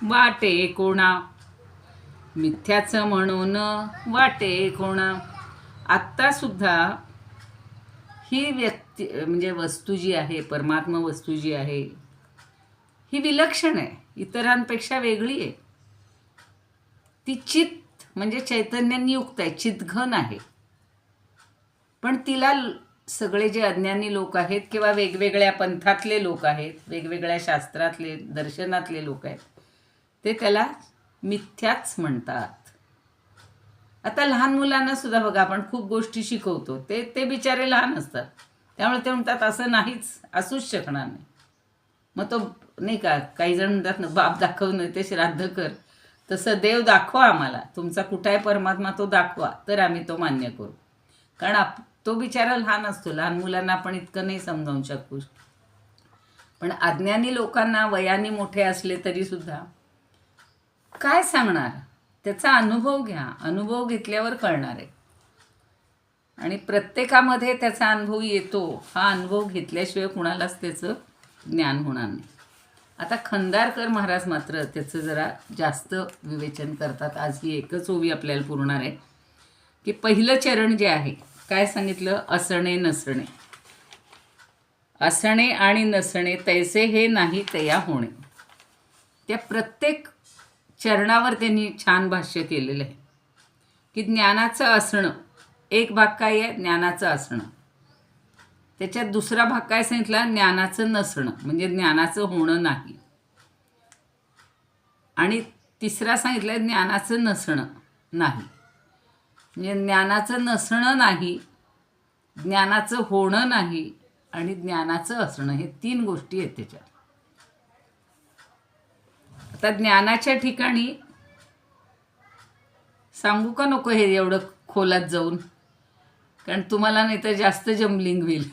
वाटे कोणा, मिथ्याचं म्हणून वाटे कोणा. आत्तासुद्धा ही व्यक्ती म्हणजे वस्तू जी आहे, परमात्मा वस्तू जी आहे, ही विलक्षण आहे, इतरांपेक्षा वेगळी आहे. ती चित म्हणजे चैतन्याने युक्त आहे, चितघन आहे. पण तिला सगळे जे अज्ञानी लोक आहेत किंवा वेगवेगळ्या पंथातले लोक आहेत, वेगवेगळ्या शास्त्रातले दर्शनातले लोक आहेत, ते त्याला मिथ्याच म्हणतात. आता लहान मुलांना सुद्धा बघा आपण खूप गोष्टी शिकवतो, ते बिचारे लहान असतात, त्यामुळे ते म्हणतात असं नाहीच, असूच शकणार नाही. मग तो नाही का, काही जण म्हणतात ना, बाप दाखव नाही ते श्राद्ध कर, तसं देव दाखवा आम्हाला, तुमचा कुठं आहे परमात्मा तो दाखवा, तर आम्ही तो मान्य करू. कारण तो बिचारा लहान असतो, लहान मुलांना आपण इतकं नाही समजावून शकू. पण अज्ञानी लोकांना वयाने मोठे असले तरी सुद्धा काय सांगणार, त्याचा अनुभव घ्या, अनुभव घेतल्यावर कळणार आहे. आणि प्रत्येकामध्ये त्याचा अनुभव येतो, हा अनुभव घेतल्याशिवाय कुणालाच त्याचं ज्ञान होणार नाही. आता खंदारकर महाराज मात्र त्याचं जरा जास्त विवेचन करतात. आज ही एकच ओवी आपल्याला पुरणार आहे की पहिलं चरण जे आहे काय सांगितलं, असणे नसणे. असणे आणि नसणे तैसे हे नाही तया होणे. त्या प्रत्येक चरणावर त्यांनी छान भाष्य केलेलं आहे की ज्ञानाचं असणं, एक भाग काय आहे, ज्ञानाचं असणं. त्याच्यात दुसरा भाग काय सांगितला, ज्ञानाचं नसणं म्हणजे ज्ञानाचं होणं नाही. आणि तिसरा सांगितलं ज्ञानाचं नसणं नाही म्हणजे ज्ञानाचं नसणं नाही, ज्ञानाचं होणं नाही आणि ज्ञानाचं असणं, हे तीन गोष्टी आहेत त्याच्यात. आता ज्ञानाच्या ठिकाणी सांगू का नको हे एवढं खोलात जाऊन, कारण तुम्हाला नाही तर जास्त जम्बलिंग होईल.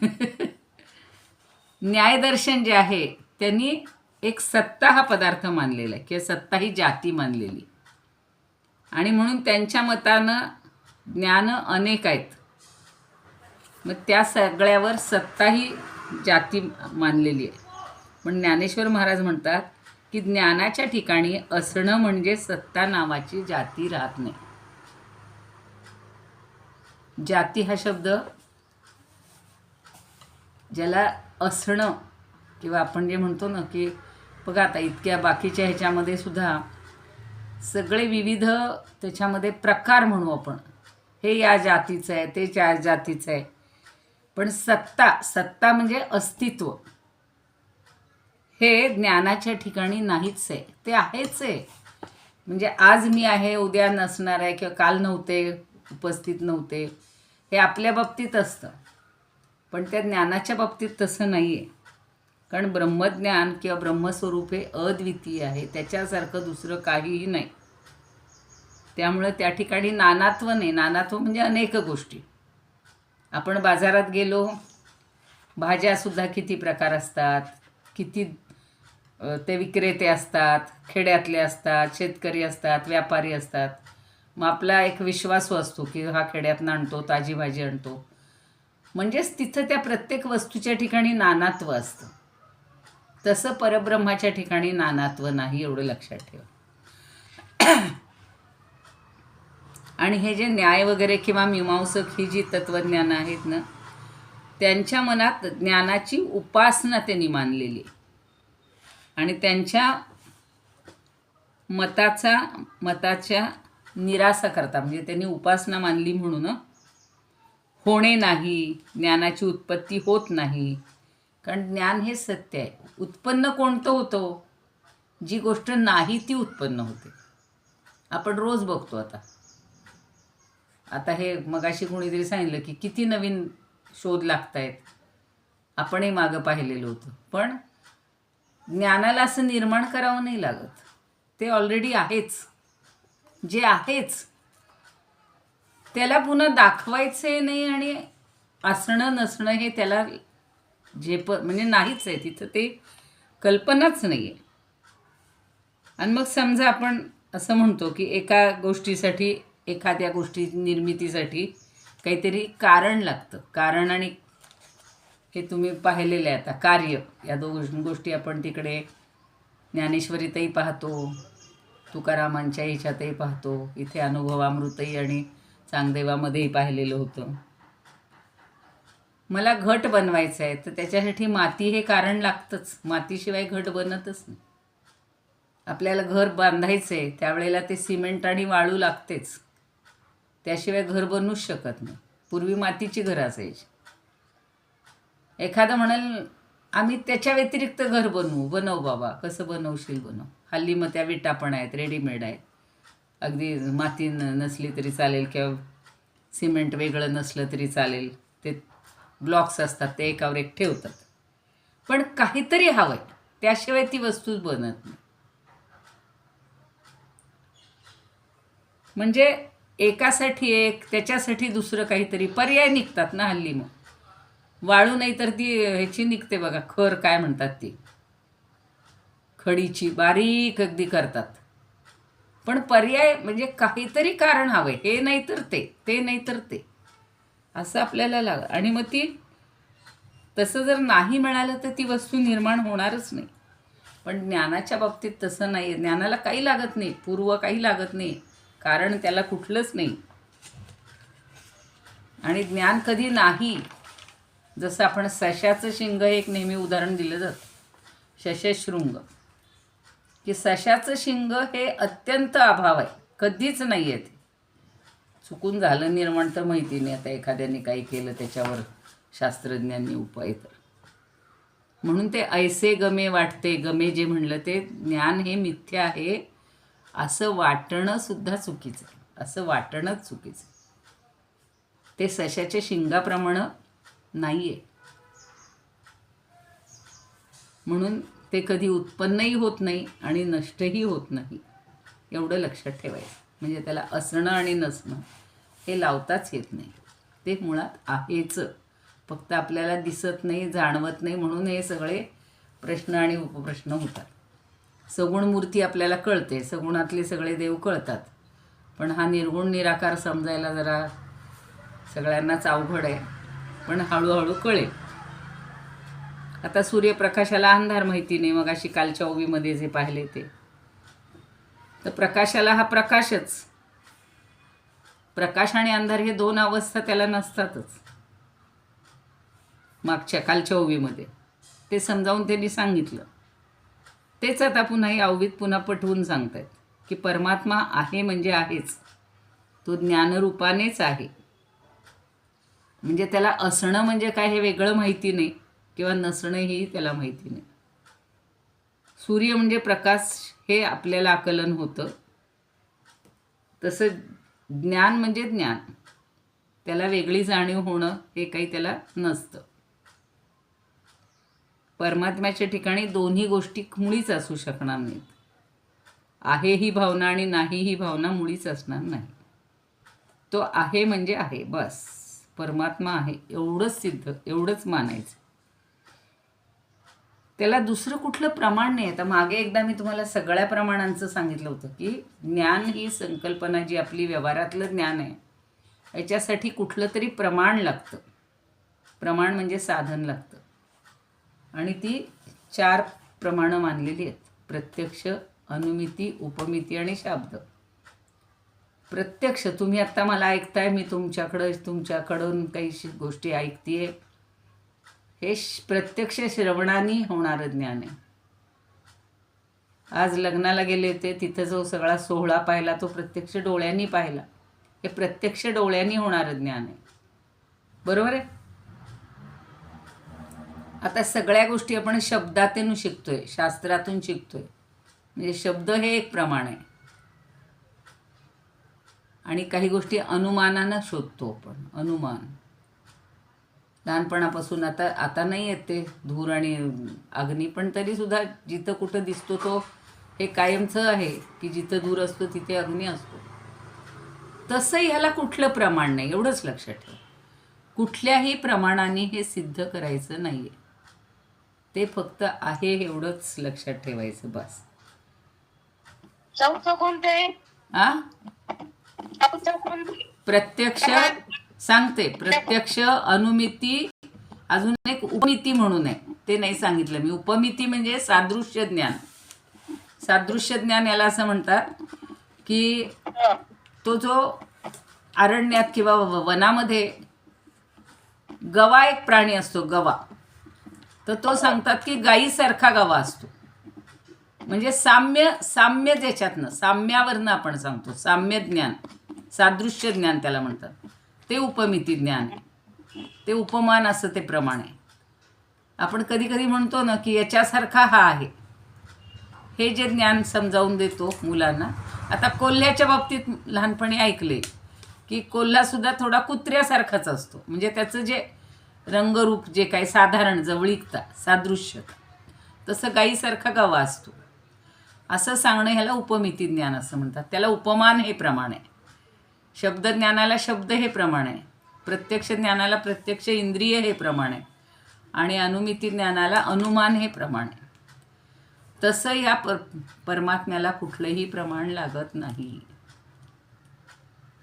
न्यायदर्शन जे आहे त्यांनी एक सत्ता हा पदार्थ मानलेला आहे किंवा सत्ता ही जाती मानलेली, आणि म्हणून त्यांच्या मतानं ज्ञान अनेक आहेत. मग त्या सगळ्यावर सत्ता ही जाती मानलेली आहे. पण ज्ञानेश्वर महाराज म्हणतात की ज्ञानाच्या ठिकाणी असणं म्हणजे सत्ता नावाची जाती राहत नाही. जाती हा शब्द ज्याला असणं किंवा आपण जे म्हणतो ना की बघा आता इतक्या बाकीच्या ह्याच्यामध्ये सुद्धा सगळे विविध त्याच्यामध्ये प्रकार म्हणू आपण, हे या जातीचं आहे, ते त्या जातीचं आहे. पण सत्ता म्हणजे अस्तित्व हे ज्ञानाच्या ठिकाणी नाहीच आहे, ते आहेच आहे. म्हणजे आज मी आहे, उद्या नसणार आहे किंवा काल नव्हते, उपस्थित नव्हते, हे आपल्या बाबतीत असतं. पण त्या ज्ञानाच्या बाबतीत तसं नाही आहे. कारण ब्रह्मज्ञान किंवा ब्रह्मस्वरूप हे अद्वितीय आहे, त्याच्यासारखं दुसरं काहीही नाही. त्यामुळं त्या ठिकाणी नानात्व नाही. नानात्व म्हणजे अनेक गोष्टी. आपण बाजारात गेलो भाज्यासुद्धा किती प्रकार असतात, किती ते विक्रेते असतात, खेड्यातले असतात, शेतकरी असतात, व्यापारी असतात. मग आपला एक विश्वास असतो की हा खेड्यातनं आणतो, ताजी भाजी आणतो. म्हणजेच तिथं त्या प्रत्येक वस्तूच्या ठिकाणी नानात्व असतं. तसं परब्रह्माच्या ठिकाणी नानात्व नाही, एवढं लक्षात ठेवा. आणि हे जे न्याय वगैरे किंवा मीमांसक ही जी तत्त्वज्ञान आहेत ना, त्यांच्या मनात ज्ञानाची उपासना त्यांनी मानलेली आहे. आणि त्यांच्या मताच्या निरासा करता, म्हणजे त्यांनी उपासना मानली म्हणून होणे नाही, ज्ञानाची उत्पत्ती होत नाही. कारण ज्ञान हे सत्य आहे. उत्पन्न कोणतं होतं? जी गोष्ट नाही ती उत्पन्न होते. आपण रोज बघतो. आता हे मगाशी कोणीतरी सांगितलं की किती नवीन शोध लागत आहेत. आपणही मागं पाहिलेलं होतं. पण ज्ञानाला असं निर्माण करावं नाही लागत. ते ऑलरेडी आहेच. जे आहेच त्याला पुन्हा दाखवायचे नाही. आणि असणं नसणं हे त्याला म्हणजे नाहीच आहे. तिथं ते कल्पनाच नाही आहे. आणि मग समजा आपण असं म्हणतो की एका गोष्टीसाठी, एखाद्या गोष्टी निर्मितीसाठी काहीतरी कारण लागतं. कारण आणि हे तुम्ही पाहिलेलं आहे. आता कार्य, या दोन गोष्टी आपण तिकडे ज्ञानेश्वरीतही पाहतो, तुकारामांच्या ह्याच्यातही पाहतो, इथे अनुभवामृतही आणि चांगदेवामध्येही पाहिलेलं होतं. मला घट बनवायचा आहे, तर त्याच्यासाठी माती हे कारण लागतंच. मातीशिवाय घट बनतच नाही. आपल्याला घर बांधायचं आहे, त्यावेळेला ते सिमेंट आणि वाळू लागतेच. त्याशिवाय घर बनूच शकत नाही. पूर्वी मातीची घरं असायची. एखादं म्हणाल आम्ही त्याच्या व्यतिरिक्त घर बनव बाबा. कसं बनवशील? बनव. हल्ली मग त्या विटा पण आहेत, रेडीमेड आहेत. अगदी माती नसली तरी चालेल किंवा सिमेंट वेगळं नसलं तरी चालेल. ते ब्लॉक्स असतात, ते एकावर एक ठेवतात. पण काहीतरी हवं आहे, त्याशिवाय ती वस्तूच बनत नाही. म्हणजे एकासाठी एक, त्याच्यासाठी दुसरं काहीतरी पर्याय निघतात ना हल्ली. मग वाळू नाही तर ती ह्याची निघते बघा, खर काय म्हणतात ती, खडीची बारीक अगदी करतात. पण पर्याय म्हणजे काहीतरी कारण हवंय. हे नाही तर ते नाही तर ते, असं आपल्याला लागतं. आणि मग ती तसं जर नाही मिळालं तर ती वस्तू निर्माण होणारच नाही. पण ज्ञानाच्या बाबतीत तसं नाही. ज्ञानाला काही लागत नाही, पूर्व काही लागत नाही, कारण त्याला कुठलंच नाही. आणि ज्ञान कधी नाही. जसं आपण सशाचं शिंग हे एक नेहमी उदाहरण दिलं जातं, शशशृंग, की सशाचं शिंग हे अत्यंत अभाव आहे, कधीच नाही आहे. ते चुकून झालं निर्माण तर माहिती नाही. आता एखाद्याने काही केलं त्याच्यावर शास्त्रज्ञांनी उपाय, तर म्हणून ते ऐसे गमे वाटते. गमे जे म्हणलं ते ज्ञान हे मिथ्या आहे असं वाटणं सुद्धा चुकीचं आहे. असं वाटणंच चुकीचं. ते सशाच्या शिंगाप्रमाणे नाही आहे. म्हणून ते कधी उत्पन्नही होत नाही आणि नष्टही होत नाही, एवढं लक्षात ठेवायचं. म्हणजे त्याला असणं आणि नसणं हे लावताच येत नाही. ते मुळात आहेच, फक्त आपल्याला दिसत नाही, जाणवत नाही. म्हणून हे सगळे प्रश्न आणि उपप्रश्न होतात. सगुण मूर्ती आपल्याला कळते, सगुणातले सगळे देव कळतात. पण हा निर्गुण निराकार समजायला जरा सगळ्यांनाच अवघड आहे, पण हळूहळू कळेल. आता सूर्यप्रकाशाला अंधार माहिती नाही. मग अशी कालच्या ओवीमध्ये जे पाहिले ते, तर प्रकाशाला हा प्रकाशच. प्रकाश आणि अंधार हे दोन अवस्था त्याला नसतातच. मागच्या कालच्या ओवीमध्ये ते समजावून त्यांनी सांगितलं. तेच आता पुन्हा ही ओवीत पुन्हा पटवून सांगतायत की परमात्मा आहे म्हणजे आहेच, तो ज्ञानरूपानेच आहे. म्हणजे त्याला असणं म्हणजे काय हे वेगळं माहिती नाही, किंवा नसणंही त्याला माहिती नाही. सूर्य म्हणजे प्रकाश हे आपल्याला आकलन होतं. तसं ज्ञान म्हणजे ज्ञान, त्याला वेगळी जाणीव होणं हे काही त्याला नसतं. परमात्म्याच्या ठिकाणी दोन्ही गोष्टी मुळीच असू शकणार नाहीत. आहे ही भावना आणि नाही ही भावना मुळीच असणार नाही. तो आहे म्हणजे आहे, बस. परमात्मा आहे एवढंच सिद्ध, एवढंच मानायचं. त्याला दुसरं कुठलं प्रमाण नाही. आता मागे एकदा मी तुम्हाला सगळ्या प्रमाणांचं सांगितलं होतं की ज्ञान ही संकल्पना जी आपली व्यवहारातलं ज्ञान आहे याच्यासाठी कुठलं तरी प्रमाण लागतं. प्रमाण म्हणजे साधन लागतं. आणि ती 4 प्रमाणं मानलेली आहेत: प्रत्यक्ष, अनुमिती, उपमिती आणि शाब्द. प्रत्यक्ष, तुम्ही आत्ता मला ऐकताय, मी तुमच्याकडून काही गोष्टी ऐकतेय, हे प्रत्यक्ष श्रवणाने होणारं ज्ञान आहे. आज लग्नाला गेले होते, तिथं जो सगळा सोहळा पाहिला तो प्रत्यक्ष डोळ्यांनी पाहिला. हे प्रत्यक्ष डोळ्यांनी होणारं ज्ञान आहे. बरोबर आहे. आता सगळ्या गोष्टी आपण शब्दातून शिकतोय, शास्त्रातून शिकतोय. म्हणजे शब्द हे एक प्रमाण आहे. आणि काही गोष्टी अनुमानानं शोधतो आपण. अनुमान लहानपणापासून आता नाही येत ते धूर आणि अग्नी, पण तरीसुद्धा जिथं कुठं दिसतो तो हे कायमचं आहे की जिथं धूर असतो तिथे अग्नी असतो. तसं ह्याला कुठलं प्रमाण नाही, एवढंच लक्षात ठेवा. कुठल्याही प्रमाणाने हे सिद्ध करायचं नाही आहे. ते फक्त आहे एवढंच लक्षात ठेवायचं बस. चौथं कोणते? प्रत्यक्ष सांगते. प्रत्यक्ष, अनुमिती, अजून एक उपमिती म्हणून आहे, ते नाही सांगितलं मी. उपमिती म्हणजे सादृश्य ज्ञान. सादृश्य ज्ञान याला असं म्हणतात की तो जो अरण्यात किंवा वनामध्ये गवा एक प्राणी असतो, गवा, तर तो सांगतात की गायीसारखा गवा असतो. म्हणजे साम्य ज्याच्यातनं, साम्यावरनं आपण सांगतो. साम्य ज्ञान, सादृश्य ज्ञान त्याला म्हणतात. ते उपमिती ज्ञान आहे. ते उपमान असं ते प्रमाण आहे. आपण कधी कधी म्हणतो ना की याच्यासारखा हा आहे. हे जे ज्ञान समजावून देतो मुलांना. आता कोल्ह्याच्या बाबतीत लहानपणी ऐकले की कोल्हासुद्धा थोडा कुत्र्यासारखाच असतो. म्हणजे त्याचं जे रंगरूप, जे काही साधारण जवळीकता, सादृश्यता, तसं गाईसारखा गवा असतो असं सांगणं ह्याला उपमिती ज्ञान असं म्हणतात. त्याला उपमान हे प्रमाण आहे. शब्दज्ञानाला शब्द हे प्रमाण आहे. प्रत्यक्ष ज्ञानाला प्रत्यक्ष इंद्रिय हे प्रमाण आहे. आणि अनुमिती ज्ञानाला अनुमान हे प्रमाण आहे. तसं या परमात्म्याला कुठलंही प्रमाण लागत नाही.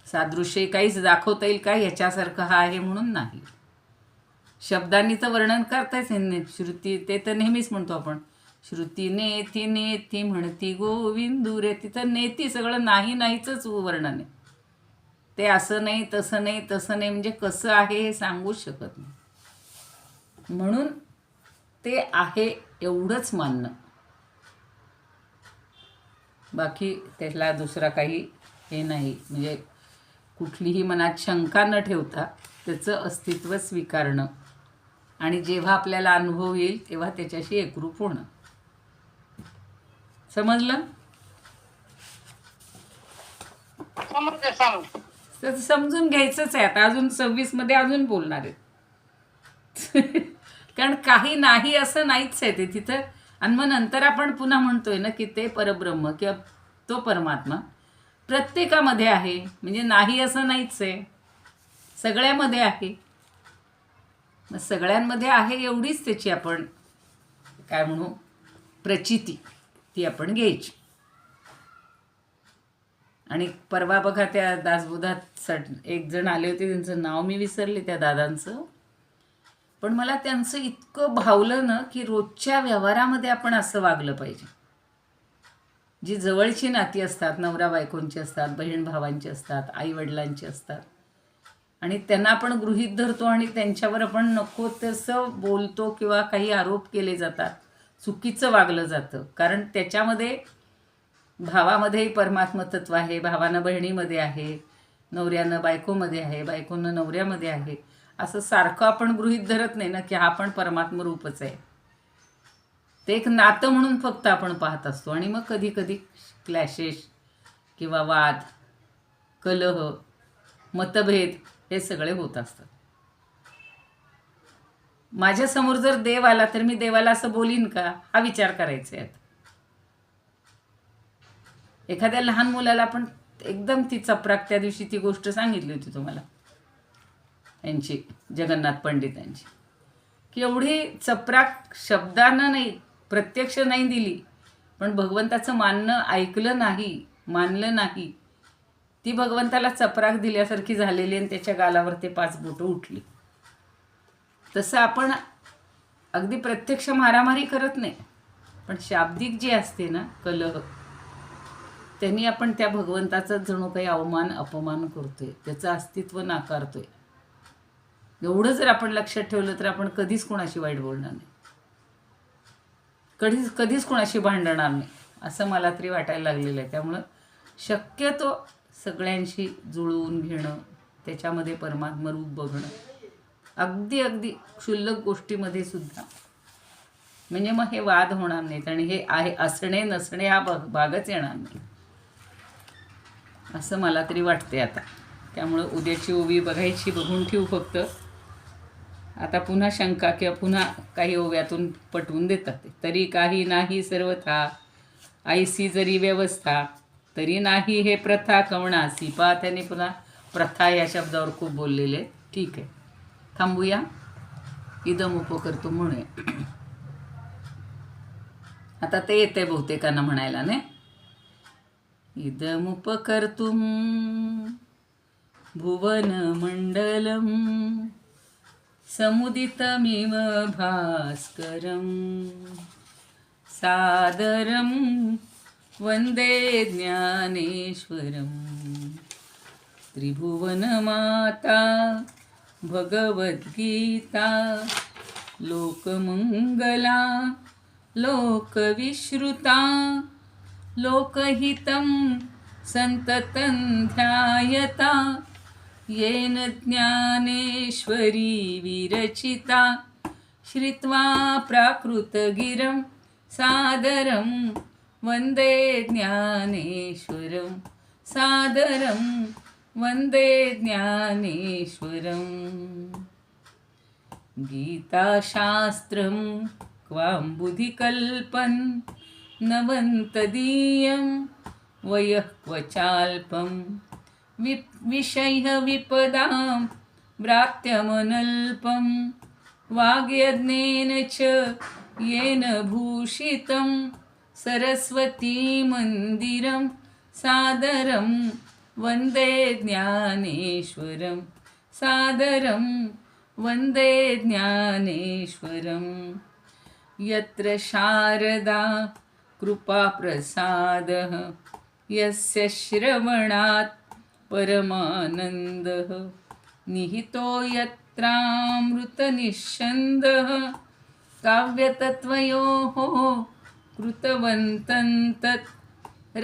सादृश्य काहीच दाखवता येईल का ह्याच्यासारखं हा आहे म्हणून नाही. शब्दांनी तर वर्णन करताच येईल. श्रुती, ते तर नेहमीच म्हणतो आपण, श्रुती नेती नेती म्हणती गोविंदू रे. तिथं नेती सगळं नाही नाहीचंच वर्णन आहे. ते असं नाही, तसं नाही, तसं नाही, म्हणजे कसं आहे हे सांगूच शकत नाही. म्हणून ते आहे एवढंच मानणं. बाकी त्याला दुसरा काही हे नाही. म्हणजे कुठलीही मनात शंका न ठेवता त्याचं अस्तित्व स्वीकारणं आणि जेव्हा आपल्याला अनुभव येईल तेव्हा त्याच्याशी एकरूप होणं. समजलं? तर समजून घ्यायचंच आहे. आता अजून 26 मध्ये अजून बोलणार आहेत. कारण काही नाही असं नाहीच आहे ते तिथं. आणि मग नंतर आपण पुन्हा म्हणतोय ना की ते परब्रह्म किंवा तो परमात्मा प्रत्येकामध्ये आहे. म्हणजे नाही असं नाहीच आहे, सगळ्यामध्ये आहे. मग सगळ्यांमध्ये आहे एवढीच त्याची आपण काय म्हणू, प्रचिती ती आपण घ्यायची. आणि परवा बघा त्या दासबोधात एक जण आले होते, त्यांचं नाव मी विसरले त्या दादांचं, पण मला त्यांचं इतकं भावलं ना की रोजच्या व्यवहारामध्ये आपण असं वागलं पाहिजे. जी जवळची नाती असतात, नवरा बायकोंची असतात, बहीण भावांची असतात, आई वडिलांची असतात, आणि त्यांना आपण गृहीत धरतो आणि त्यांच्यावर आपण नको तसं बोलतो किंवा काही आरोप केले जातात, चुकीचं वागलं जातं. कारण त्याच्यामध्ये भावामध्येही परमात्म तत्व आहे, भावानं बहिणीमध्ये आहे, नवऱ्यानं बायकोमध्ये आहे, बायकोनं नवऱ्यामध्ये आहे. असं सारखं आपण गृहीत धरत नाही ना की हा पण परमात्म रूपच आहे. ते एक नातं म्हणून फक्त आपण पाहत असतो. आणि मग कधी कधी क्लॅशेस किंवा वाद, कलह, मतभेद हे सगळे होत असतात. माझ्यासमोर जर देव आला तर मी देवाला असं बोलीन का, हा विचार करायचा आहे. एखाद्या लहान मुलाला पण एकदम ती चपराक, त्या दिवशी ती गोष्ट सांगितली होती तुम्हाला यांची, जगन्नाथ पंडितांची, की एवढी चपराक शब्दानं नाही प्रत्यक्ष नाही दिली, पण भगवंताचं मानलं नाही, ती भगवंताला चपराक दिल्यासारखी झालेली आणि त्याच्या गालावर ते 5 बोटं उठली. तसं आपण अगदी प्रत्यक्ष मारामारी करत नाही, पण शाब्दिक जी असते ना कलह, त्यांनी आपण त्या भगवंताचा जणू काही अपमान करतोय, त्याचं अस्तित्व नाकारतोय. एवढं जर आपण लक्षात ठेवलं तर आपण कधीच कोणाशी वाईट बोलणार नाही, कधीच कोणाशी भांडणार नाही, असं मला तरी वाटायला लागलेलं आहे. त्यामुळं शक्यतो सगळ्यांशी जुळवून घेणं, त्याच्यामध्ये परमात्मा रूप बघणं, अगदी क्षुल्लक गोष्टीमध्ये सुद्धा, म्हणजे मग हे वाद होणार नाहीत आणि हे आहे असणे नसणे हा भागच येणार नाही, असं मला तरी वाटते आता. त्यामुळं उद्याची ओवी बघायची, बघून ठेवू फक्त. आता पुन्हा शंका किंवा पुन्हा काही ओव्यातून पटवून देतात ते. तरी काही नाही सर्वथा ऐसी जरी व्यवस्था, तरी नाही हे प्रथा कवणासी. त्याने पुन्हा प्रथा या शब्दावर खूप बोललेले. ठीक आहे, थांबूया. इदम उपकर्तुम म्हणूया. आता ते येते बहुतेकांना म्हणायला नाही. इदमुपकर्तुं भुवनमण्डलं समुदितमिव भास्करं सादरं वन्दे ज्ञानेश्वरं त्रिभुवनमाता भगवद्गीता लोकमङ्गला लोकविश्रुता लोकहितं सन्ततं ध्यायता येन ज्ञानेश्वरी विरचिता श्रुत्वा प्राकृतगिरं सादरं वन्दे ज्ञानेश्वरं सादरं वन्दे ज्ञानेश्वरं गीताशास्त्रं क्वाम्बुधिकल्पं नवन्तदीयं वयः क्वचाल्पं विषयः विपदां भ्रात्यमनल्पं वाग्यज्ञेन च येन भूषितं सरस्वतीमन्दिरं सादरं वन्दे ज्ञानेश्वरं सादरं वन्दे ज्ञानेश्वरम् यत्र शारदा कृपाप्रसादः यस्य श्रवणात् परमानन्दः निहितो यत्रामृतनिःस्यन्दः काव्यतत्त्वयोः कृतवन्तं तत्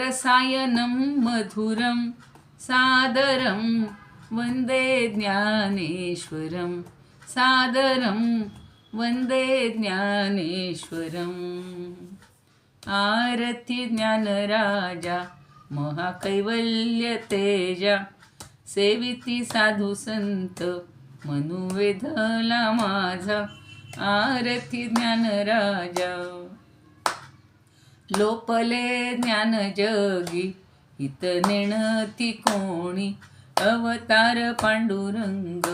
रसायनं मधुरं सादरं वन्दे ज्ञानेश्वरं सादरं वन्दे ज्ञानेश्वरम् आरती ज्ञानराजा महाकैवल्य तेजा सेविती साधू संत मनुवेधला माझा आरती ज्ञानराजा लोपले ज्ञान जगी हित नेणती कोणी अवतार पांडुरंग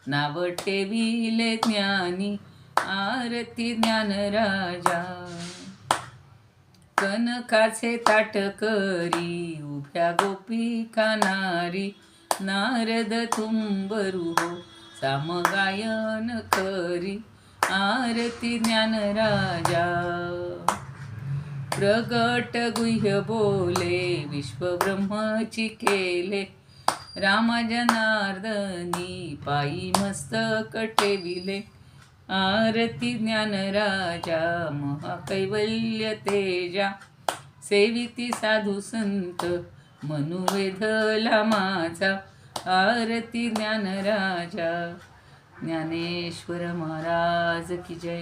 नाव ठेविले ज्ञानी आरती ज्ञानराजा कनकाचे ताट करी उभ्या गोपिका नारी नारद तुंबरू हो सामगायन करी आरती ज्ञानराजा प्रगट गुह्य बोले विश्वब्रह्मची केले रामा जनार्दनी पायी मस्तक ठेविले आरती ज्ञानराजा महाकैवल्य तेजा सेविती साधू संत मनुवेधला माझा आरती ज्ञानराजा ज्ञानेश्वर महाराज की जय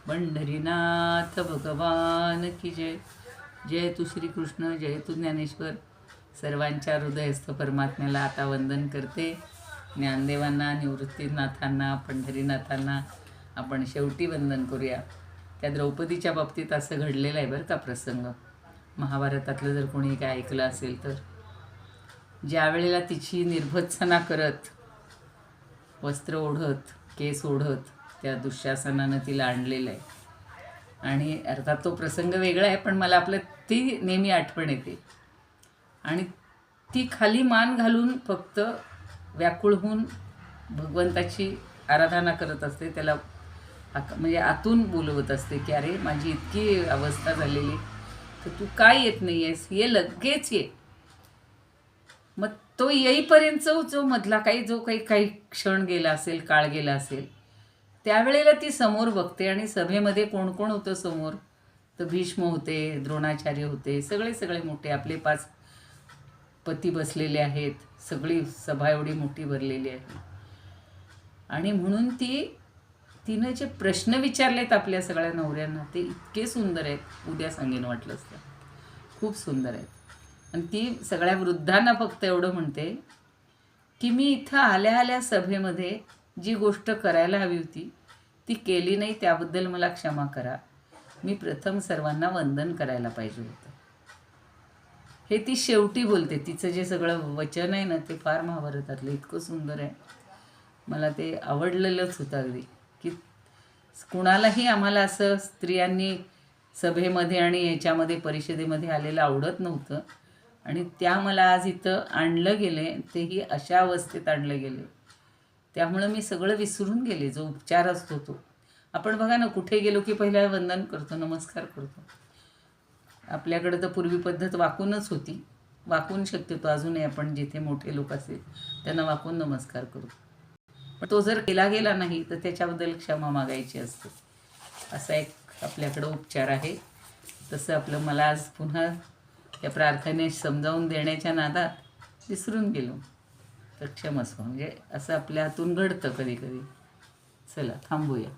पंढरीनाथ भगवान की जय जय तू श्रीकृष्ण जय तू ज्ञानेश्वर सर्वांच्या हृदयस्थ परमात्म्याला आता वंदन करते ज्ञानदेवांना निवृत्तीनाथांना पंढरीनाथांना आपण शेवटी वंदन करूया त्या द्रौपदीच्या बाबतीत असं घडलेलं आहे बरं का प्रसंग महाभारतातलं जर कोणी काय ऐकलं असेल तर ज्या वेळेला तिची निर्भत्सना करत वस्त्र ओढत केस ओढत त्या दुःशासनानं तिला आणलेलं आहे आणि अर्थात तो प्रसंग वेगळा आहे, पण मला आपलं ती नेहमी आठवण येते. आणि ती खाली मान घालून फक्त व्याकुळ होऊन भगवंताची आराधना करत असते, त्याला म्हणजे आतून बोलवत असते की अरे माझी इतकी अवस्था झालेली, तर तू काय येत नाही आहेस, ये लगेच ये. मग तो येईपर्यंत जो मधला काही क्षण गेला असेल, काळ गेला असेल, त्यावेळेला ती समोर बघते आणि सभेमध्ये कोण कोण होतं समोर, तर भीष्म होते, द्रोणाचार्य होते, सगळे मोठे आपले 5 पती बसलेले आहेत, सगळी सभा एवढी मोठी भरलेली आहे. आणि म्हणून तिनं जे प्रश्न विचारलेत आपल्या सगळ्या नवऱ्यांना ते इतके सुंदर आहेत, उद्या सांगेन वाटलं असतं, खूप सुंदर आहेत. आणि ती सगळ्या वृद्धांना फक्त एवढं म्हणते की मी इथं आल्या सभेमध्ये जी गोष्ट करायला हवी होती ती केली नाही, त्याबद्दल मला क्षमा करा. मी प्रथम सर्वांना वंदन करायला पाहिजे होतं. हे ती शेवटी बोलते. तिचं जे सगळं वचन आहे ना ते फार महाभारतातलं इतकं सुंदर आहे. मला ते आवडलेलंच होतं अगदी, की कुणालाही आम्हाला असं स्त्रियांनी सभेमध्ये आणि याच्यामध्ये परिषदेमध्ये आलेलं आवडत नव्हतं. आणि त्या मला आज इथं आणलं गेले, तेही अशा अवस्थेत आणलं गेले. त्यामुळं मी सगळं विसरून गेले, जो उपचार असतो तो. आपण बघा ना, कुठे गेलो की पहिला वंदन करतो, नमस्कार करतो. आपल्याकडं तर पूर्वी पद्धत वाकूनच होती, वाकून शक्यतो अजूनही आपण जिथे मोठे लोक असतील त्यांना वाकून नमस्कार करतो. पण तो जर केला गेला नाही तर त्याच्याबद्दल क्षमा मागायची असते. असा एक आपल्याकडं उपचार आहे. तसं आपलं मला आज पुन्हा त्या प्रार्थने समजावून देण्याच्या नादात विसरून गेलो, तर क्षमस्व. म्हणजे असं आपल्या हातून घडतं कधी कधी. चला थांबूया.